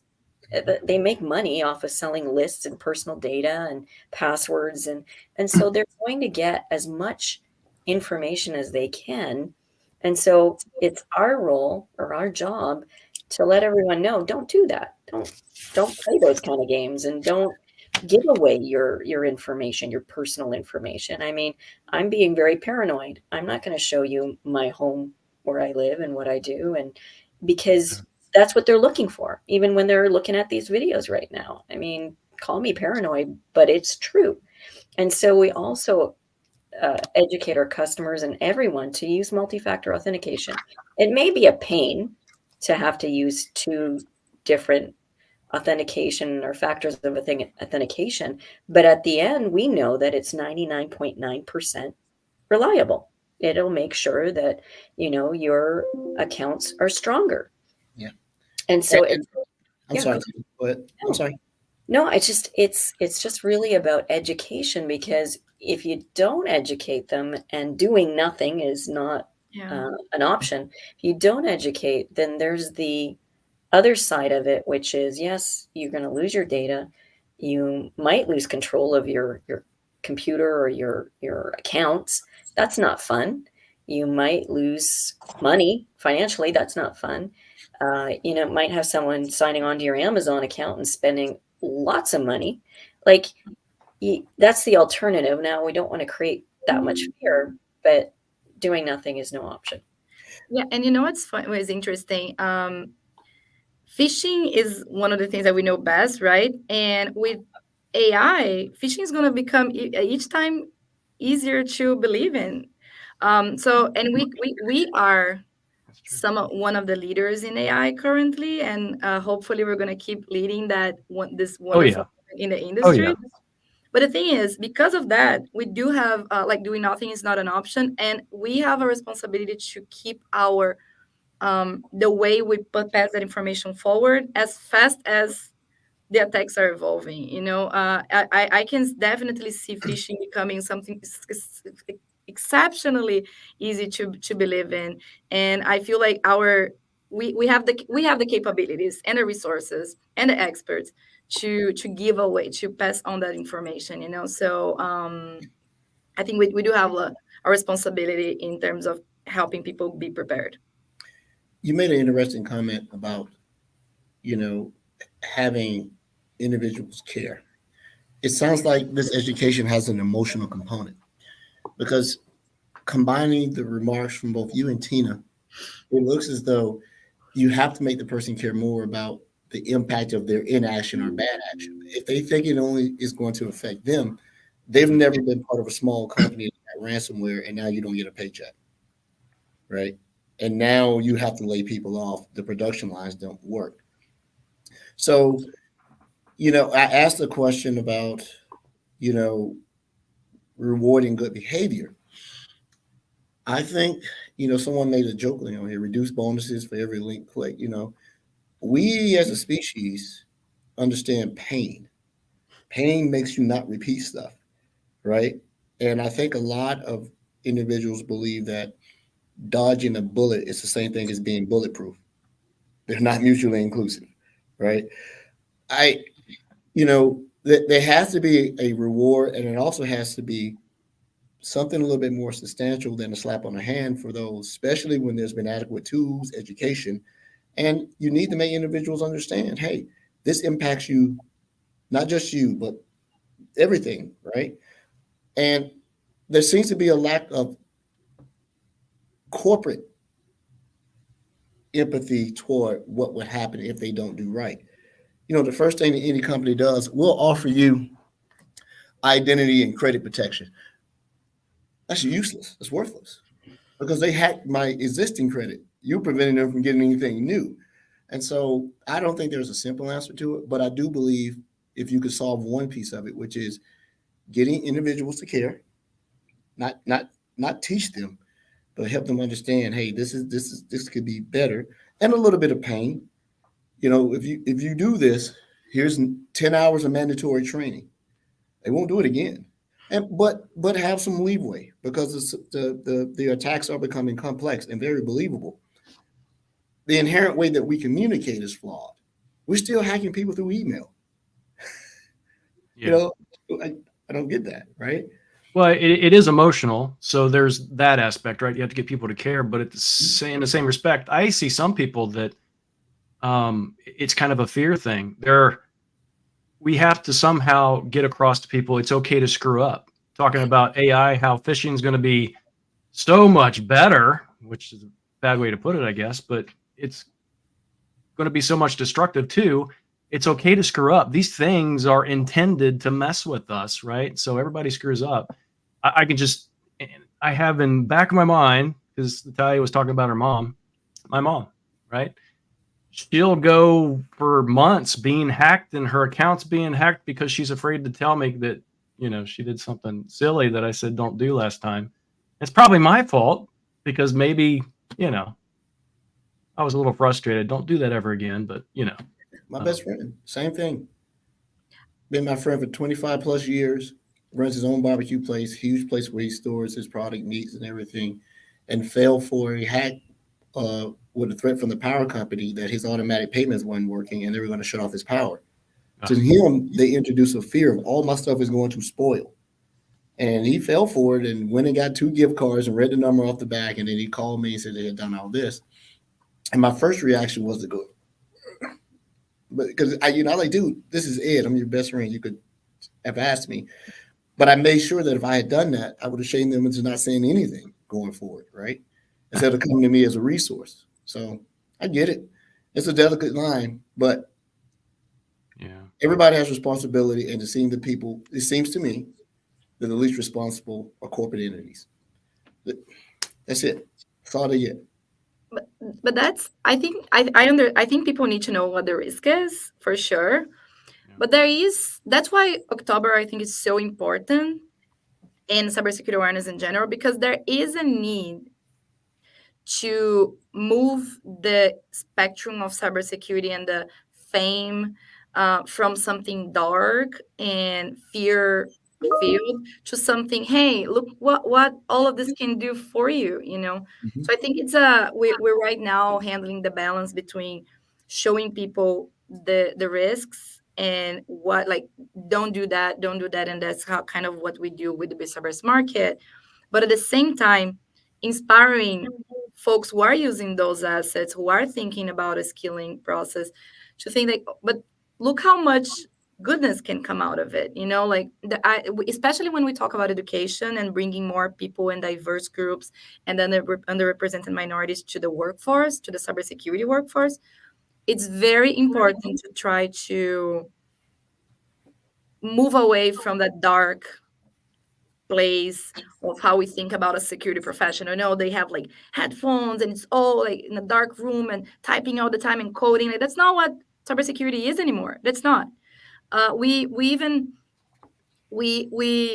They make money off of selling lists and personal data and passwords. And so they're going to get as much information as they can. And so it's our role or our job to let everyone know, don't do that. Don't play those kind of games, and don't give away your information, your personal information. I mean, I'm being very paranoid. I'm not going to show you my home, where I live and what I do. And because that's what they're looking for, even when they're looking at these videos right now. I mean, call me paranoid, but it's true. And so we also educate our customers and everyone to use multi-factor authentication. It may be a pain to have to use two different authentication or factors of authentication, but at the end, we know that it's 99.9% reliable. It'll make sure that, your accounts are stronger. Yeah. And so I'm sorry, but I'm sorry. No, it's just really about education, because if you don't educate them, and doing nothing is not an option. If you don't educate, then there's the other side of it, which is, yes, you're going to lose your data. You might lose control of your computer or your accounts. That's not fun. You might lose money financially. That's not fun. Might have someone signing on to your Amazon account and spending lots of money. Like, that's the alternative. Now, we don't want to create that much fear, but doing nothing is no option. Yeah, and what's fun? What's interesting? Phishing is one of the things that we know best, right? And with AI, phishing is going to become each time easier to believe in. And we are one of the leaders in AI currently, and hopefully we're going to keep leading this wonderful in the industry. But the thing is, because of that, we do have doing nothing is not an option, and we have a responsibility to keep our the way we pass that information forward as fast as the attacks are evolving. I can definitely see phishing becoming something exceptionally easy to believe in, and I feel like we have the capabilities and the resources and the experts to give away, to pass on that information. So I think we do have a responsibility in terms of helping people be prepared. You made an interesting comment about, having individuals care. It sounds like this education has an emotional component, because combining the remarks from both you and Tina, it looks as though you have to make the person care more about the impact of their inaction or bad action. If they think it only is going to affect them, they've never been part of a small company that got ransomware, and now you don't get a paycheck, right? And now you have to lay people off. The production lines don't work. So, I asked a question about, rewarding good behavior. I think, someone made a joke here, reduce bonuses for every link click. We as a species understand pain. Pain makes you not repeat stuff, right? And I think a lot of individuals believe that dodging a bullet is the same thing as being bulletproof. They're not mutually inclusive, right? There has to be a reward, and it also has to be something a little bit more substantial than a slap on the hand for those, especially when there's been adequate tools, education, and you need to make individuals understand, hey, this impacts you, not just you, but everything, right? And there seems to be a lack of corporate empathy toward what would happen if they don't do right. The first thing that any company does, we'll offer you identity and credit protection. That's useless. It's worthless, because they hacked my existing credit. You're preventing them from getting anything new. And so I don't think there's a simple answer to it, but I do believe if you could solve one piece of it, which is getting individuals to care, not teach them, but help them understand, hey, this could be better, and a little bit of pain. If you do this, here's 10 hours of mandatory training. They won't do it again. But have some leeway, because the attacks are becoming complex and very believable. The inherent way that we communicate is flawed. We're still hacking people through email. Yeah. I don't get that, right? Well, it is emotional, so there's that aspect, right? You have to get people to care, but in the same respect, I see some people that it's kind of a fear thing. We have to somehow get across to people it's okay to screw up. Talking about AI, how phishing is going to be so much better, which is a bad way to put it, I guess, but it's going to be so much destructive too. It's okay to screw up. These things are intended to mess with us, right? So everybody screws up. I have in back of my mind, because Nathalia was talking about her mom, my mom, right? She'll go for months being hacked and her accounts being hacked because she's afraid to tell me that, she did something silly that I said don't do last time. It's probably my fault, because maybe, I was a little frustrated. Don't do that ever again, but My best friend, same thing. Been my friend for 25 plus years, runs his own barbecue place, huge place where he stores his product meats and everything, and fell for a hack with a threat from the power company that his automatic payments weren't working and they were going to shut off his power. To him, they introduce a fear of all my stuff is going to spoil. And he fell for it and went and got 2 gift cards and read the number off the back. And then he called me and said they had done all this. And my first reaction was to go, but because I like, dude, this is Ed. I'm your best friend. You could have asked me. But I made sure that if I had done that, I would have shamed them into not saying anything going forward, right? Instead of coming to me as a resource. So I get it. It's a delicate line, but everybody has responsibility. And it seems to me, that the least responsible are corporate entities. That's it. That's all they get. But that's, I think people need to know what the risk is for sure. Yeah. But that's why October, I think, is so important in cybersecurity awareness in general, because there is a need to move the spectrum of cybersecurity and the fame from something dark and fear field to something, hey, look what all of this can do for you, Mm-hmm. So I think it's we're right now handling the balance between showing people the risks and what, like, don't do that, and that's how kind of what we do with the Cyber market. But at the same time, inspiring folks who are using those assets, who are thinking about a skilling process, to think like, but look how much goodness can come out of it, like especially when we talk about education and bringing more people and diverse groups and then the underrepresented minorities to the workforce, to the cybersecurity workforce. It's very important to try to move away from that dark place of how we think about a security professional. They have like headphones and it's all like in a dark room and typing all the time and coding. Like, that's not what cybersecurity is anymore. That's not. We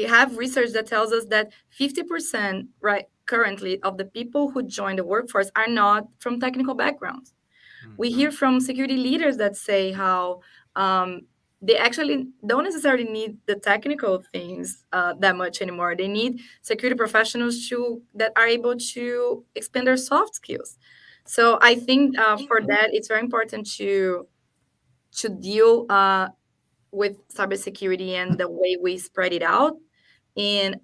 have research that tells us that 50%, right, currently of the people who join the workforce are not from technical backgrounds. Mm-hmm. We hear from security leaders that say how they actually don't necessarily need the technical things that much anymore. They need security professionals that are able to expand their soft skills. So I think for that, it's very important to deal with cybersecurity and the way we spread it out. And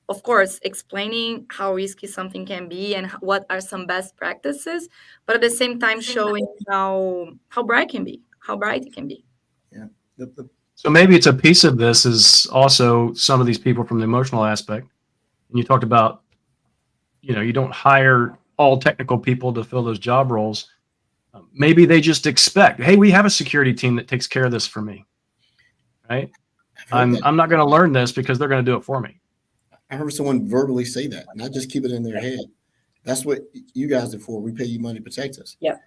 of course, explaining how risky something can be and what are some best practices, but at the same time showing how bright it can be. Yeah. So maybe it's a piece of this is also some of these people from the emotional aspect. And you talked about, you don't hire all technical people to fill those job roles. Maybe they just expect, hey, we have a security team that takes care of this for me. Right? I'm not going to learn this because they're going to do it for me. I heard someone verbally say that, not just keep it in their head. That's what you guys are for. We pay you money to protect us. Yeah.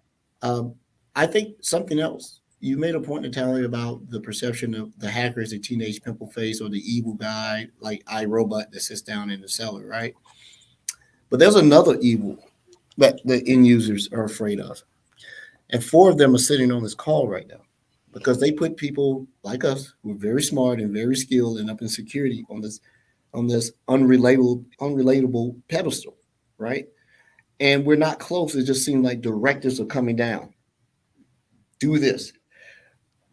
I think something else. You made a point, Nathalia, about the perception of the hacker as a teenage pimple face or the evil guy like iRobot that sits down in the cellar, right? But there's another evil that the end users are afraid of. And 4 of them are sitting on this call right now, because they put people like us who are very smart and very skilled and up in security on this unrelatable pedestal, right? And we're not close. It just seems like directives are coming down. Do this.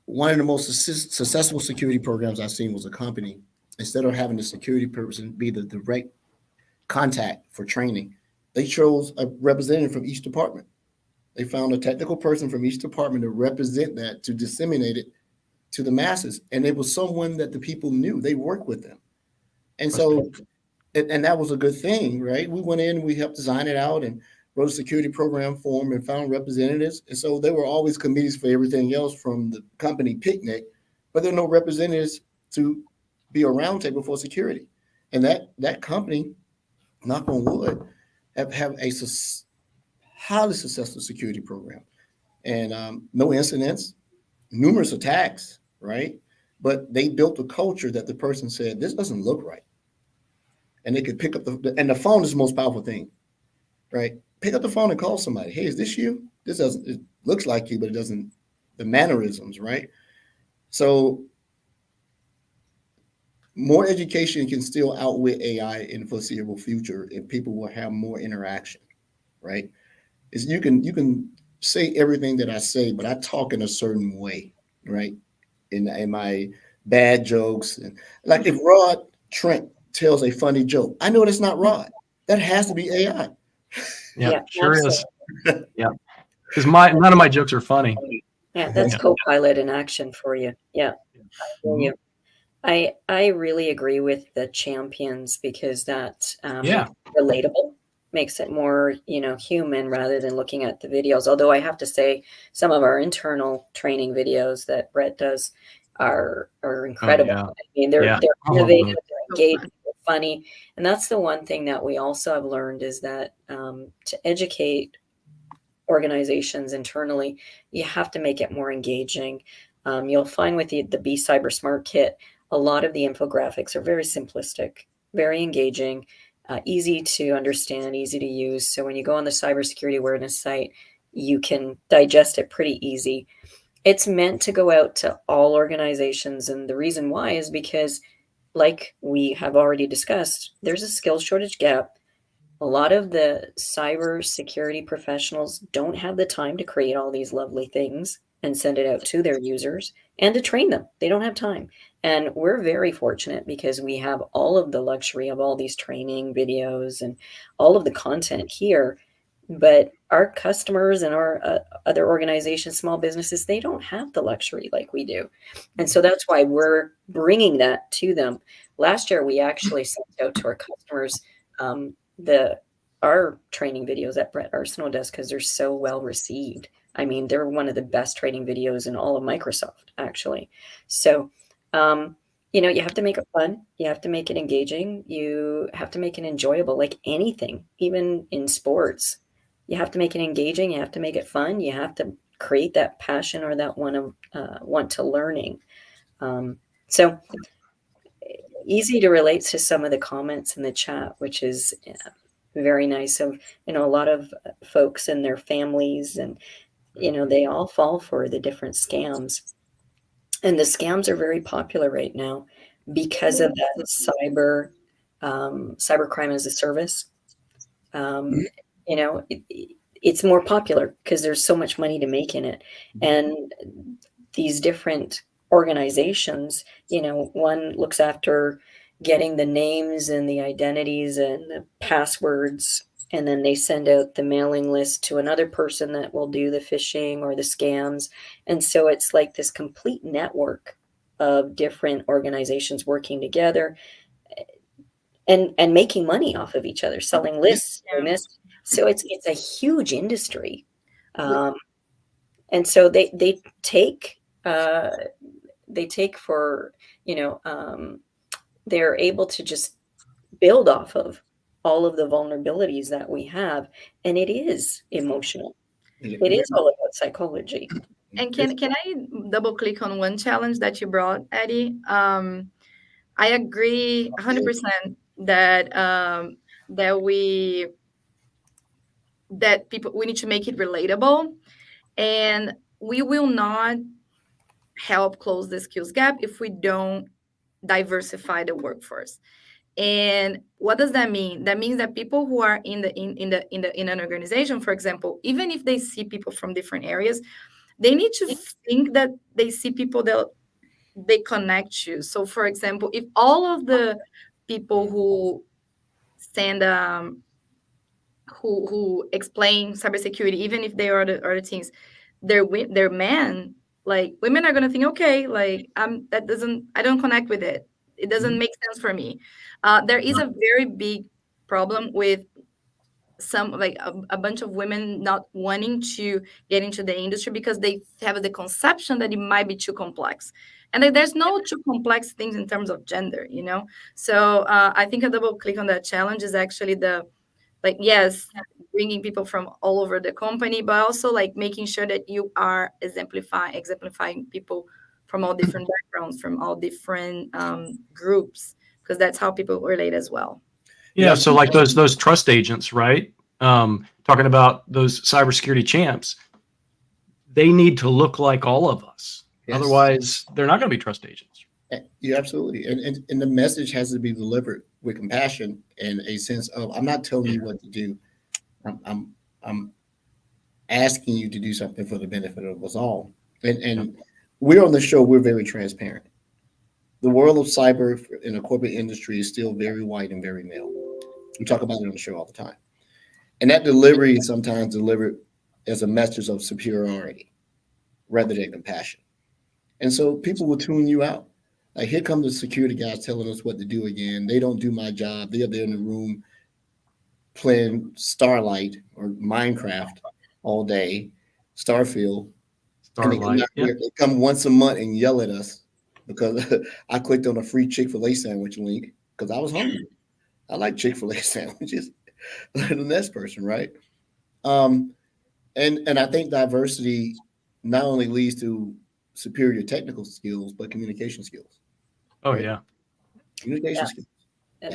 One of the most successful security programs I've seen was a company, instead of having the security person be the direct contact for training, they chose a representative from each department. They found a technical person from each department to represent that, to disseminate it to the masses. And it was someone that the people knew. They worked with them. And so, and that was a good thing, right? We went in, we helped design it out and wrote a security program for them and found representatives. And so there were always committees for everything else from the company picnic, but there are no representatives to be a roundtable for security. And that company, knock on wood, have a highly successful security program, and no incidents, numerous attacks, right? But they built a culture that the person said, this doesn't look right. And they could pick up and the phone is the most powerful thing, right? Pick up the phone and call somebody. Hey, is this you? It looks like you, but it doesn't, the mannerisms, right? So more education can still outwit AI in the foreseeable future, and people will have more interaction, right? Is you can say everything that I say, but I talk in a certain way, right? In my bad jokes, and like if Rod Trent tells a funny joke. I know that's not Rod. That has to be AI. Yeah, sure absolutely. is. Yeah, because none of my jokes are funny. Yeah, that's Yeah. Copilot in action for you. Yeah, I hear Mhm. you. I really agree with the champions because that Yeah. makes it relatable, makes it more, human rather than looking at the videos. Although I have to say, some of our internal training videos that Brett does are incredible. yeah. I mean, they're Yeah. they're I love innovative, those. they're So engaging, fun. they're funny, and that's the one thing that we also have learned is that to educate organizations internally, you have to make it more engaging. You'll find with the Be Cyber Smart Kit, a lot of the infographics are very simplistic, very engaging, easy to understand, easy to use. So when you go on the Cybersecurity Awareness site, you can digest it pretty easy. It's meant to go out to all organizations. And the reason why is because, like we have already discussed, there's a skills shortage gap. A lot of the cybersecurity professionals don't have the time to create all these lovely things and send it out to their users and to train them. They don't have time. And we're very fortunate because we have all of the luxury of all these training videos and all of the content here. But our customers and our other organizations, small businesses, they don't have the luxury like we do. And so that's why we're bringing that to them. Last year, we actually sent out to our customers our training videos that Brett Arsenault does because they're so well received. I mean, they're one of the best training videos in all of Microsoft, actually. So, you have to make it fun. You have to make it engaging. You have to make it enjoyable, like anything, even in sports. You have to make it engaging. You have to make it fun. You have to create that passion or that want to learning. So easy to relate to some of the comments in the chat, which is very nice. Of a lot of folks and their families, and they all fall for the different scams, and the scams are very popular right now because of that cyber crime as a service. It's more popular because there's so much money to make in it, and these different organizations, one looks after getting the names and the identities and the passwords, and then they send out the mailing list to another person that will do the phishing or the scams. And so it's like this complete network of different organizations working together and making money off of each other, selling lists, doing this. So it's a huge industry. And so they take for, they're able to just build off of all of the vulnerabilities that we have. And it is emotional. It is all about psychology. And can I double click on one challenge that you brought, Eddie? I agree 100% that we need to make it relatable, and we will not help close the skills gap if we don't diversify the workforce. And what does that mean? That means that people who are in an organization, for example, even if they see people from different areas, they need to think that they see people that they connect to. So, for example, if all of the people who send who explain cybersecurity, even if they are the teams, they're men, like women are gonna think, okay, like I don't connect with it. It doesn't make sense for me. There is a very big problem with some, like a bunch of women not wanting to get into the industry because they have the conception that it might be too complex, and that there's no too complex things in terms of gender, so I think a double click on that challenge is actually yes, bringing people from all over the company, but also like making sure that you are exemplifying people from all different backgrounds, from all different groups, because that's how people relate as well. Yeah, so like those trust agents, right? Talking about those cybersecurity champs, they need to look like all of us. Yes. Otherwise, they're not going to be trust agents. Yeah, absolutely. And the message has to be delivered with compassion and a sense of, I'm not telling you what to do. I'm asking you to do something for the benefit of us all. And we're on the show, we're very transparent. the world of cyber in the corporate industry is still very white and very male. We talk about it on the show all the time. And that delivery is sometimes delivered as a message of superiority rather than compassion. And so people will tune you out. Like, here come the security guys telling us what to do again. They don't do my job. They're there in the room playing Starlight or Minecraft all day, Starfield. Starlight. They come once a month and yell at us because I clicked on a free Chick-fil-A sandwich link because I was hungry. I like Chick-fil-A sandwiches. The next person, right? And I think diversity not only leads to superior technical skills, but communication skills. Oh, right? Yeah. Communication skills.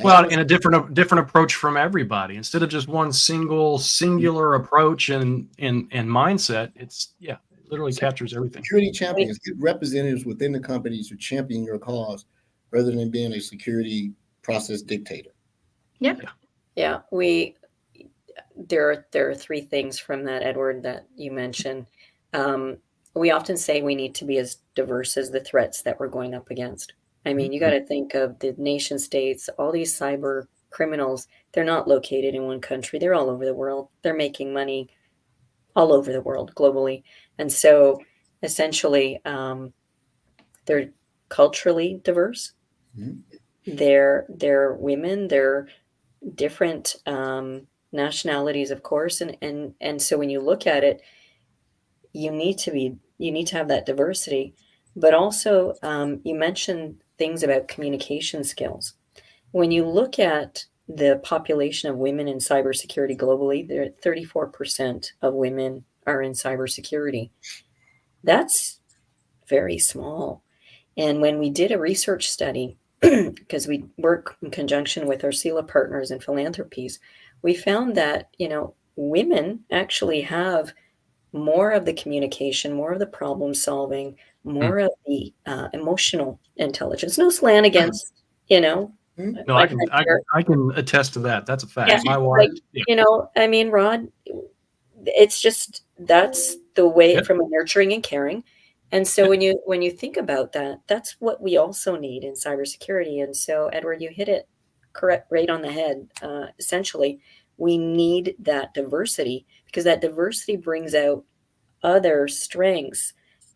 Well, and a different approach from everybody instead of just one singular approach and mindset. It's it literally captures everything. Security champions, get representatives within the companies who champion your cause rather than being a security process dictator. Yeah. There are three things from that, Edward, that you mentioned. We often say we need to be as diverse as the threats that we're going up against. I mean, you got to think of the nation states, all these cyber criminals. They're not located in one country. They're all over the world. They're making money all over the world globally. And so essentially, they're culturally diverse. They're women. They're different nationalities, of course. And so when you look at it, you need to have that diversity. But also, you mentioned things about communication skills. When you look at the population of women in cybersecurity globally, 34% of women are in cybersecurity. That's very small. And when we did a research study, because we work in conjunction with our SELA partners and philanthropies, we found that, women actually have more of the communication, more of the problem solving, more of the emotional intelligence. No slant against, No, I can attest to that. That's a fact. Yeah, My wife. I mean, Rod, it's just that's the way from a nurturing and caring. And so when you think about that, that's what we also need in cybersecurity. And so, Edward, you hit it right on the head. Essentially, we need that diversity because that diversity brings out other strengths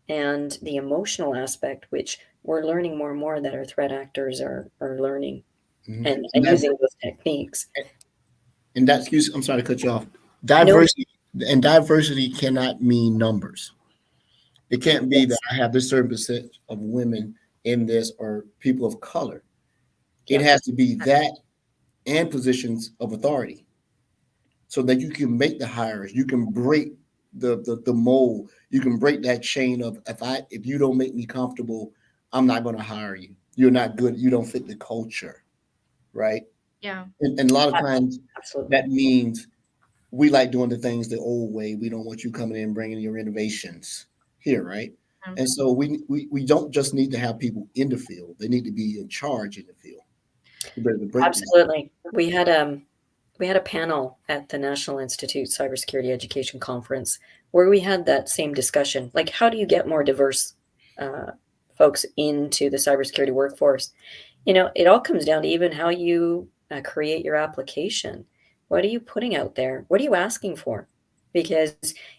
and the emotional aspect, which we're learning more and more that our threat actors are learning and using those techniques. And that, I'm sorry to cut you off. Diversity cannot mean numbers. It can't be that I have this certain percent of women in this or people of color. It has to be that and positions of authority so that you can make the hires. You can break the mold. You can break that chain of if you don't make me comfortable, I'm not going to hire you. You're not good. You don't fit the culture, right? Yeah. And a lot of times that means we like doing the things the old way. We don't want you coming in bringing your innovations here, right? And so we don't just need to have people in the field. They need to be in charge in the field. Absolutely. We had a panel at the National Institute Cybersecurity Education Conference where we had that same discussion. Like, how do you get more diverse folks into the cybersecurity workforce? It all comes down to even how you create your application. What are you putting out there? What are you asking for? Because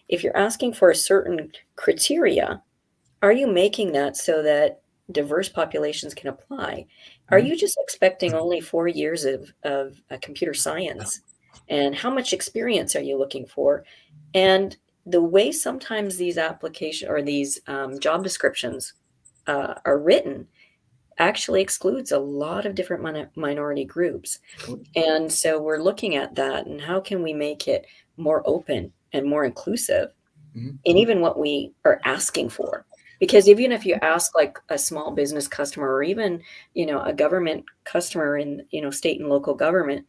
if you're asking for a certain criteria, are you making that so that diverse populations can apply? Are you just expecting only 4 years of computer science? And how much experience are you looking for? And the way sometimes these application or these job descriptions are written actually excludes a lot of different minority groups. And so we're looking at that and how can we make it more open and more inclusive in even what we are asking for. Because even if you ask like a small business customer or even, a government customer in, state and local government,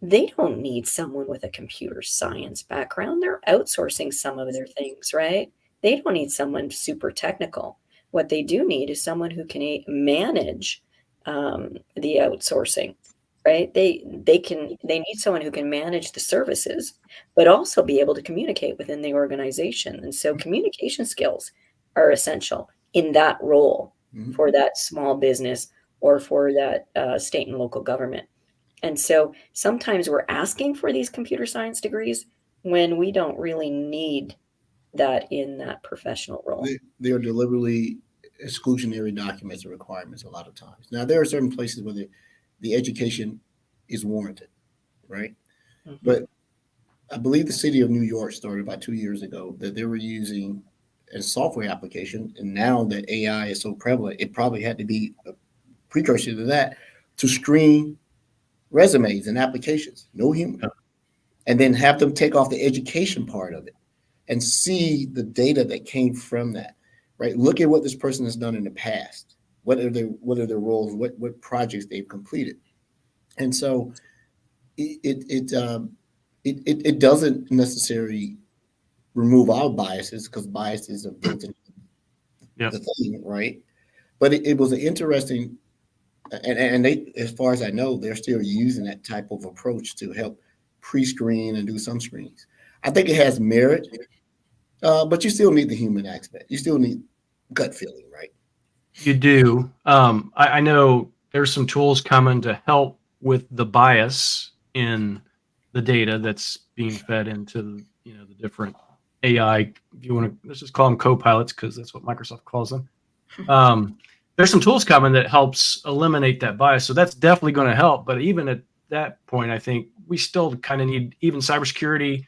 they don't need someone with a computer science background. They're outsourcing some of their things, right? They don't need someone super technical. What they do need is someone who can manage the outsourcing, right? They need someone who can manage the services, but also be able to communicate within the organization. And so communication skills are essential in that role for that small business or for that state and local government. And so sometimes we're asking for these computer science degrees when we don't really need that in that professional role. They are deliberately exclusionary documents or requirements a lot of times. Now, there are certain places where the education is warranted, right? Mhm. But I believe the city of New York started about 2 years ago that they were using a software application. And now that AI is so prevalent, it probably had to be a precursor to that to screen resumes and applications, no human, and then have them take off the education part of it and see the data that came from that, right? Look at what this person has done in the past. What are their roles? What projects they've completed? And so it doesn't necessarily remove our biases, because biases are built into Yep. the thing, right? But it was an interesting, and they, as far as I know, they're still using that type of approach to help pre-screen and do some screens. I think it has merit, but you still need the human aspect. You still need gut feeling, right? You do. I know there's some tools coming to help with the bias in the data that's being fed into the different AI. If you want to, let's just call them co-pilots because that's what Microsoft calls them. There's some tools coming that helps eliminate that bias, so that's definitely going to help. But even at that point, I think we still kind of need, even cybersecurity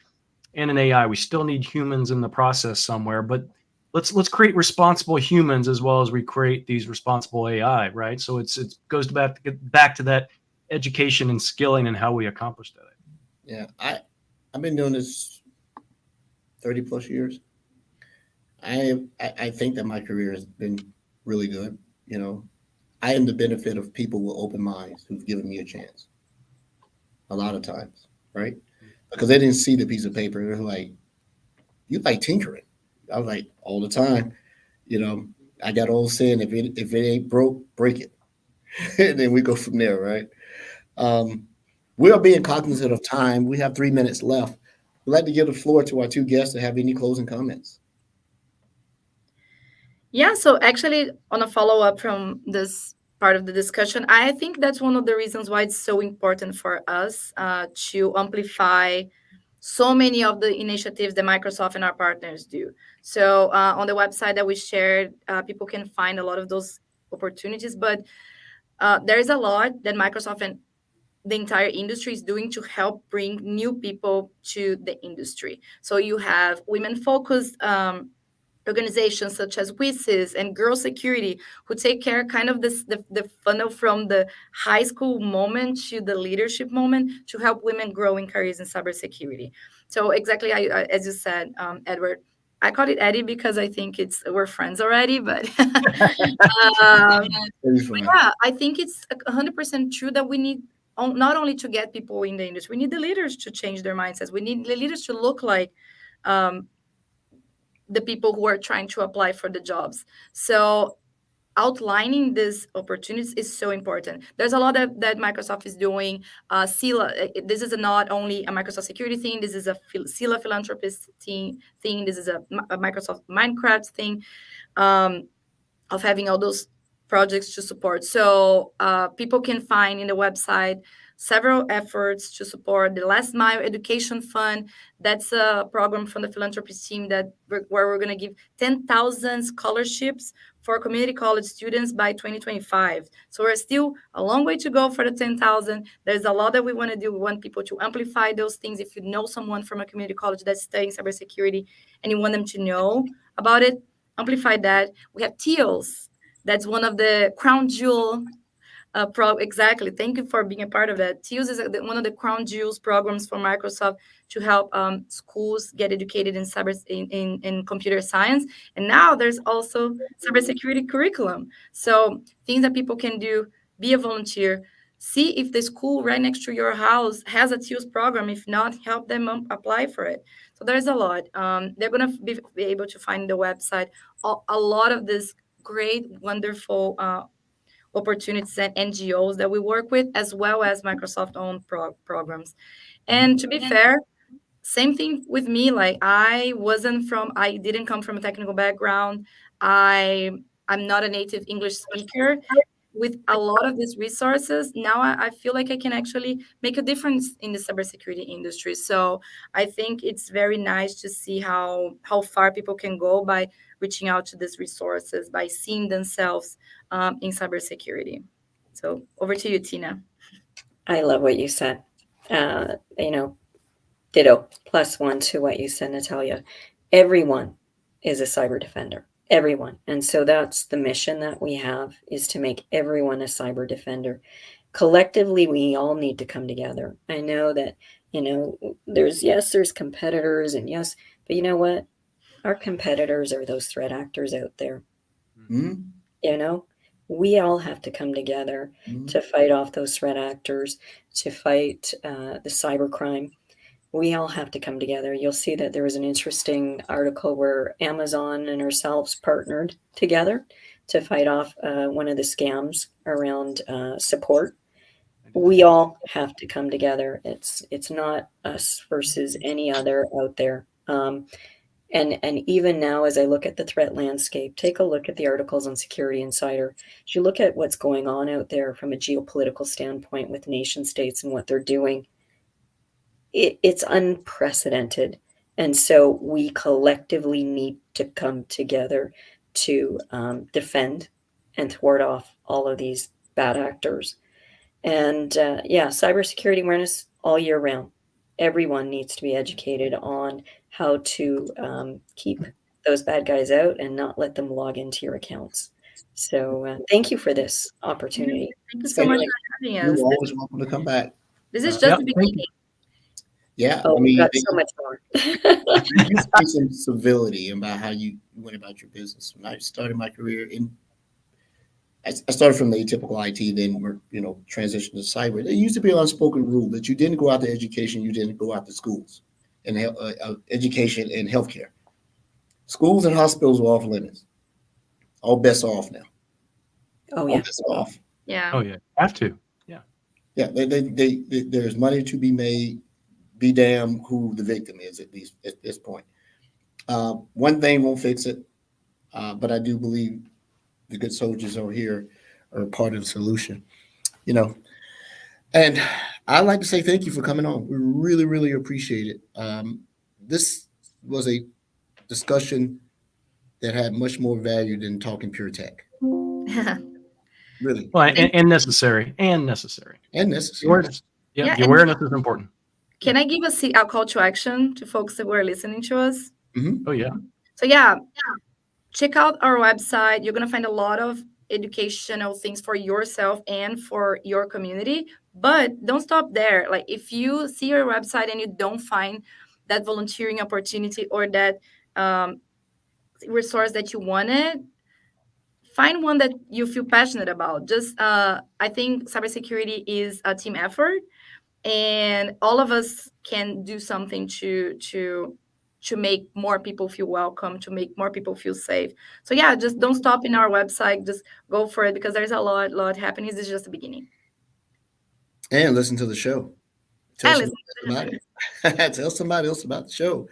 and an AI, we still need humans in the process somewhere. But let's create responsible humans as well as we create these responsible AI, right? So it goes back to that education and skilling and how we accomplish that. Yeah, I've been doing this 30 plus years. I think that my career has been really good. You know, I am the benefit of people with open minds who've given me a chance a lot of times, right? Because they didn't see the piece of paper. They're like, you like tinkering. I was like, all the time. You know, I got old saying, if it ain't broke, break it. And then we go from there, right? We are being cognizant of time. We have 3 minutes left. We'd like to give the floor to our two guests to have any closing comments. Yeah, so actually, on a follow up from this part of the discussion, I think that's one of the reasons why it's so important for us to amplify so many of the initiatives that Microsoft and our partners do. So on the website that we shared, people can find a lot of those opportunities, but there is a lot that Microsoft and the entire industry is doing to help bring new people to the industry. So you have women focused organizations such as WISIS and Girl Security, who take care kind of the funnel from the high school moment to the leadership moment to help women grow in careers in cybersecurity. So exactly, as you said, Edward, I called it Eddie because I think we're friends already, but yeah, I think it's 100% true that we need not only to get people in the industry, we need the leaders to change their mindsets. We need the leaders to look like the people who are trying to apply for the jobs. So outlining these opportunities is so important. There's a lot that Microsoft is doing. SILA, this is not only a Microsoft security thing. This is a SILA philanthropist thing. This is a Microsoft Minecraft thing, of having all those projects to support. So people can find in the website several efforts to support the Last Mile Education Fund. That's a program from the philanthropy team where we're going to give 10,000 scholarships for community college students by 2025. So we're still a long way to go for the 10,000. There's a lot that we want to do. We want people to amplify those things. If you know someone from a community college that's studying cybersecurity and you want them to know about it, amplify that. We have TEALS. That's one of the crown jewel exactly. Thank you for being a part of that. TEALS is one of the crown jewels programs for Microsoft to help schools get educated in in computer science. And now there's also cybersecurity curriculum. So things that people can do: be a volunteer, see if the school right next to your house has a TEALS program. If not, help them apply for it. So there's a lot. They're going to be able to find the website a lot of this great, wonderful opportunities and NGOs that we work with, as well as Microsoft-owned programs. And to be fair, same thing with me. Like I didn't come from a technical background. I'm not a native English speaker. with a lot of these resources, now I feel like I can actually make a difference in the cybersecurity industry. So I think it's very nice to see how far people can go by reaching out to these resources, by seeing themselves in cybersecurity. So over to you, Tina. I love what you said. Ditto, +1 to what you said, Nathalia. Everyone is a cyber defender. Everyone. And so that's the mission that we have, is to make everyone a cyber defender. Collectively, we all need to come together. I know that, there's competitors, and yes, but you know what? Our competitors are those threat actors out there. Mm-hmm. We all have to come together to fight off those threat actors, to fight the cybercrime. We all have to come together. You'll see that there was an interesting article where Amazon and ourselves partnered together to fight off one of the scams around support. We all have to come together. It's not us versus any other out there. And even now, as I look at the threat landscape, take a look at the articles on Security Insider. As you look at what's going on out there from a geopolitical standpoint with nation states and what they're doing, it's unprecedented. And so we collectively need to come together to defend and thwart off all of these bad actors. And cybersecurity awareness all year round. Everyone needs to be educated on how to keep those bad guys out and not let them log into your accounts. So thank you for this opportunity. Thank you so much for having us. You're always welcome to come back. This is just the beginning. Yeah, Oh, we've got so much more. You speak some civility about how you went about your business. When I started my career I started from the atypical IT, then transitioned to cyber. There used to be an unspoken rule that you didn't go out to education, you didn't go out to schools and education and healthcare. Schools and hospitals are off limits. All bets are off now. Oh yeah, all bets are off. Yeah. Oh yeah, have to. Yeah, there's money to be made. Be damn who the victim is, at least at this point. One thing won't fix it, but I do believe the good soldiers over here are part of the solution. And I'd like to say thank you for coming on. We really, really appreciate it. This was a discussion that had much more value than talking pure tech. Really. Well, and necessary. And necessary. Awareness. Yeah, the awareness is important. Can I give a call to action to folks that were listening to us? Mm-hmm. Oh, yeah. So, check out our website. You're going to find a lot of educational things for yourself and for your community. But don't stop there. Like, if you see your website and you don't find that volunteering opportunity or that resource that you wanted, find one that you feel passionate about. I think cybersecurity is a team effort. And all of us can do something to make more people feel welcome, to make more people feel safe. So just don't stop in our website. Just go for it, because there's a lot happening. This is just the beginning. And listen to the show. Tell somebody else about the show.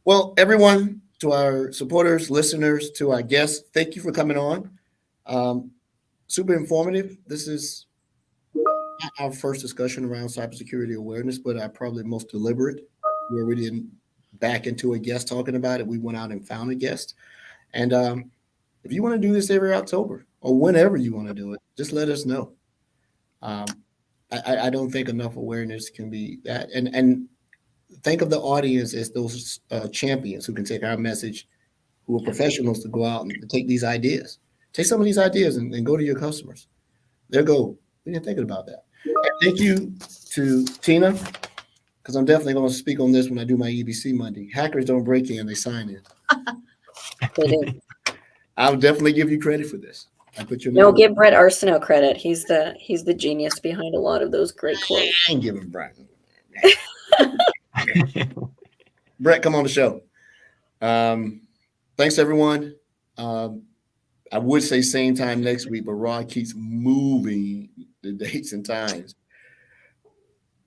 Well, everyone, to our supporters, listeners, to our guests, thank you for coming on. Super informative. This is our first discussion around cybersecurity awareness, but our probably most deliberate, where we didn't back into a guest talking about it. We went out and found a guest. And if you want to do this every October or whenever you want to do it, just let us know. I don't think enough awareness can be that. And think of the audience as those champions who can take our message, who are professionals, to go out and take these ideas. Take some of these ideas and go to your customers. There go. We didn't think about that. And thank you to Tina, because I'm definitely going to speak on this when I do my EBC Monday. Hackers don't break in, they sign in. I'll definitely give you credit for this. I put your name. No, give Brett Arsenault credit. He's the genius behind a lot of those great quotes. I ain't giving Brett. Brett, come on the show. Thanks, everyone. I would say same time next week, but Rod keeps moving the dates and times.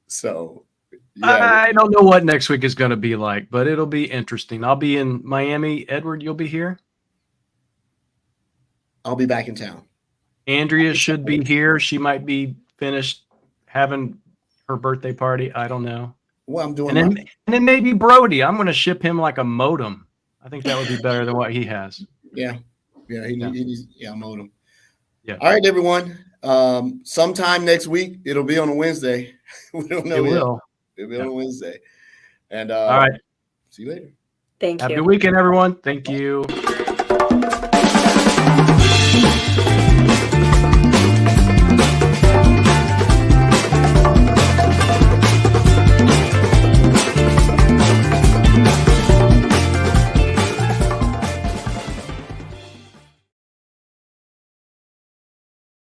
So I don't know what next week is going to be like, but it'll be interesting. I'll be in Miami. Edward, you'll be here? I'll be back in town. Andrea should be here. She might be finished having her birthday party. I don't know. Well, I'm doing And then maybe Brody. I'm going to ship him like a modem. I think that would be better than what he has. Yeah. He needs a modem. Yeah. All right, everyone. Sometime next week, it'll be on a Wednesday. We don't know It yet. will. It'll be on a Wednesday. And all right. see you later. Thank Have a you. good weekend, everyone. Thank you.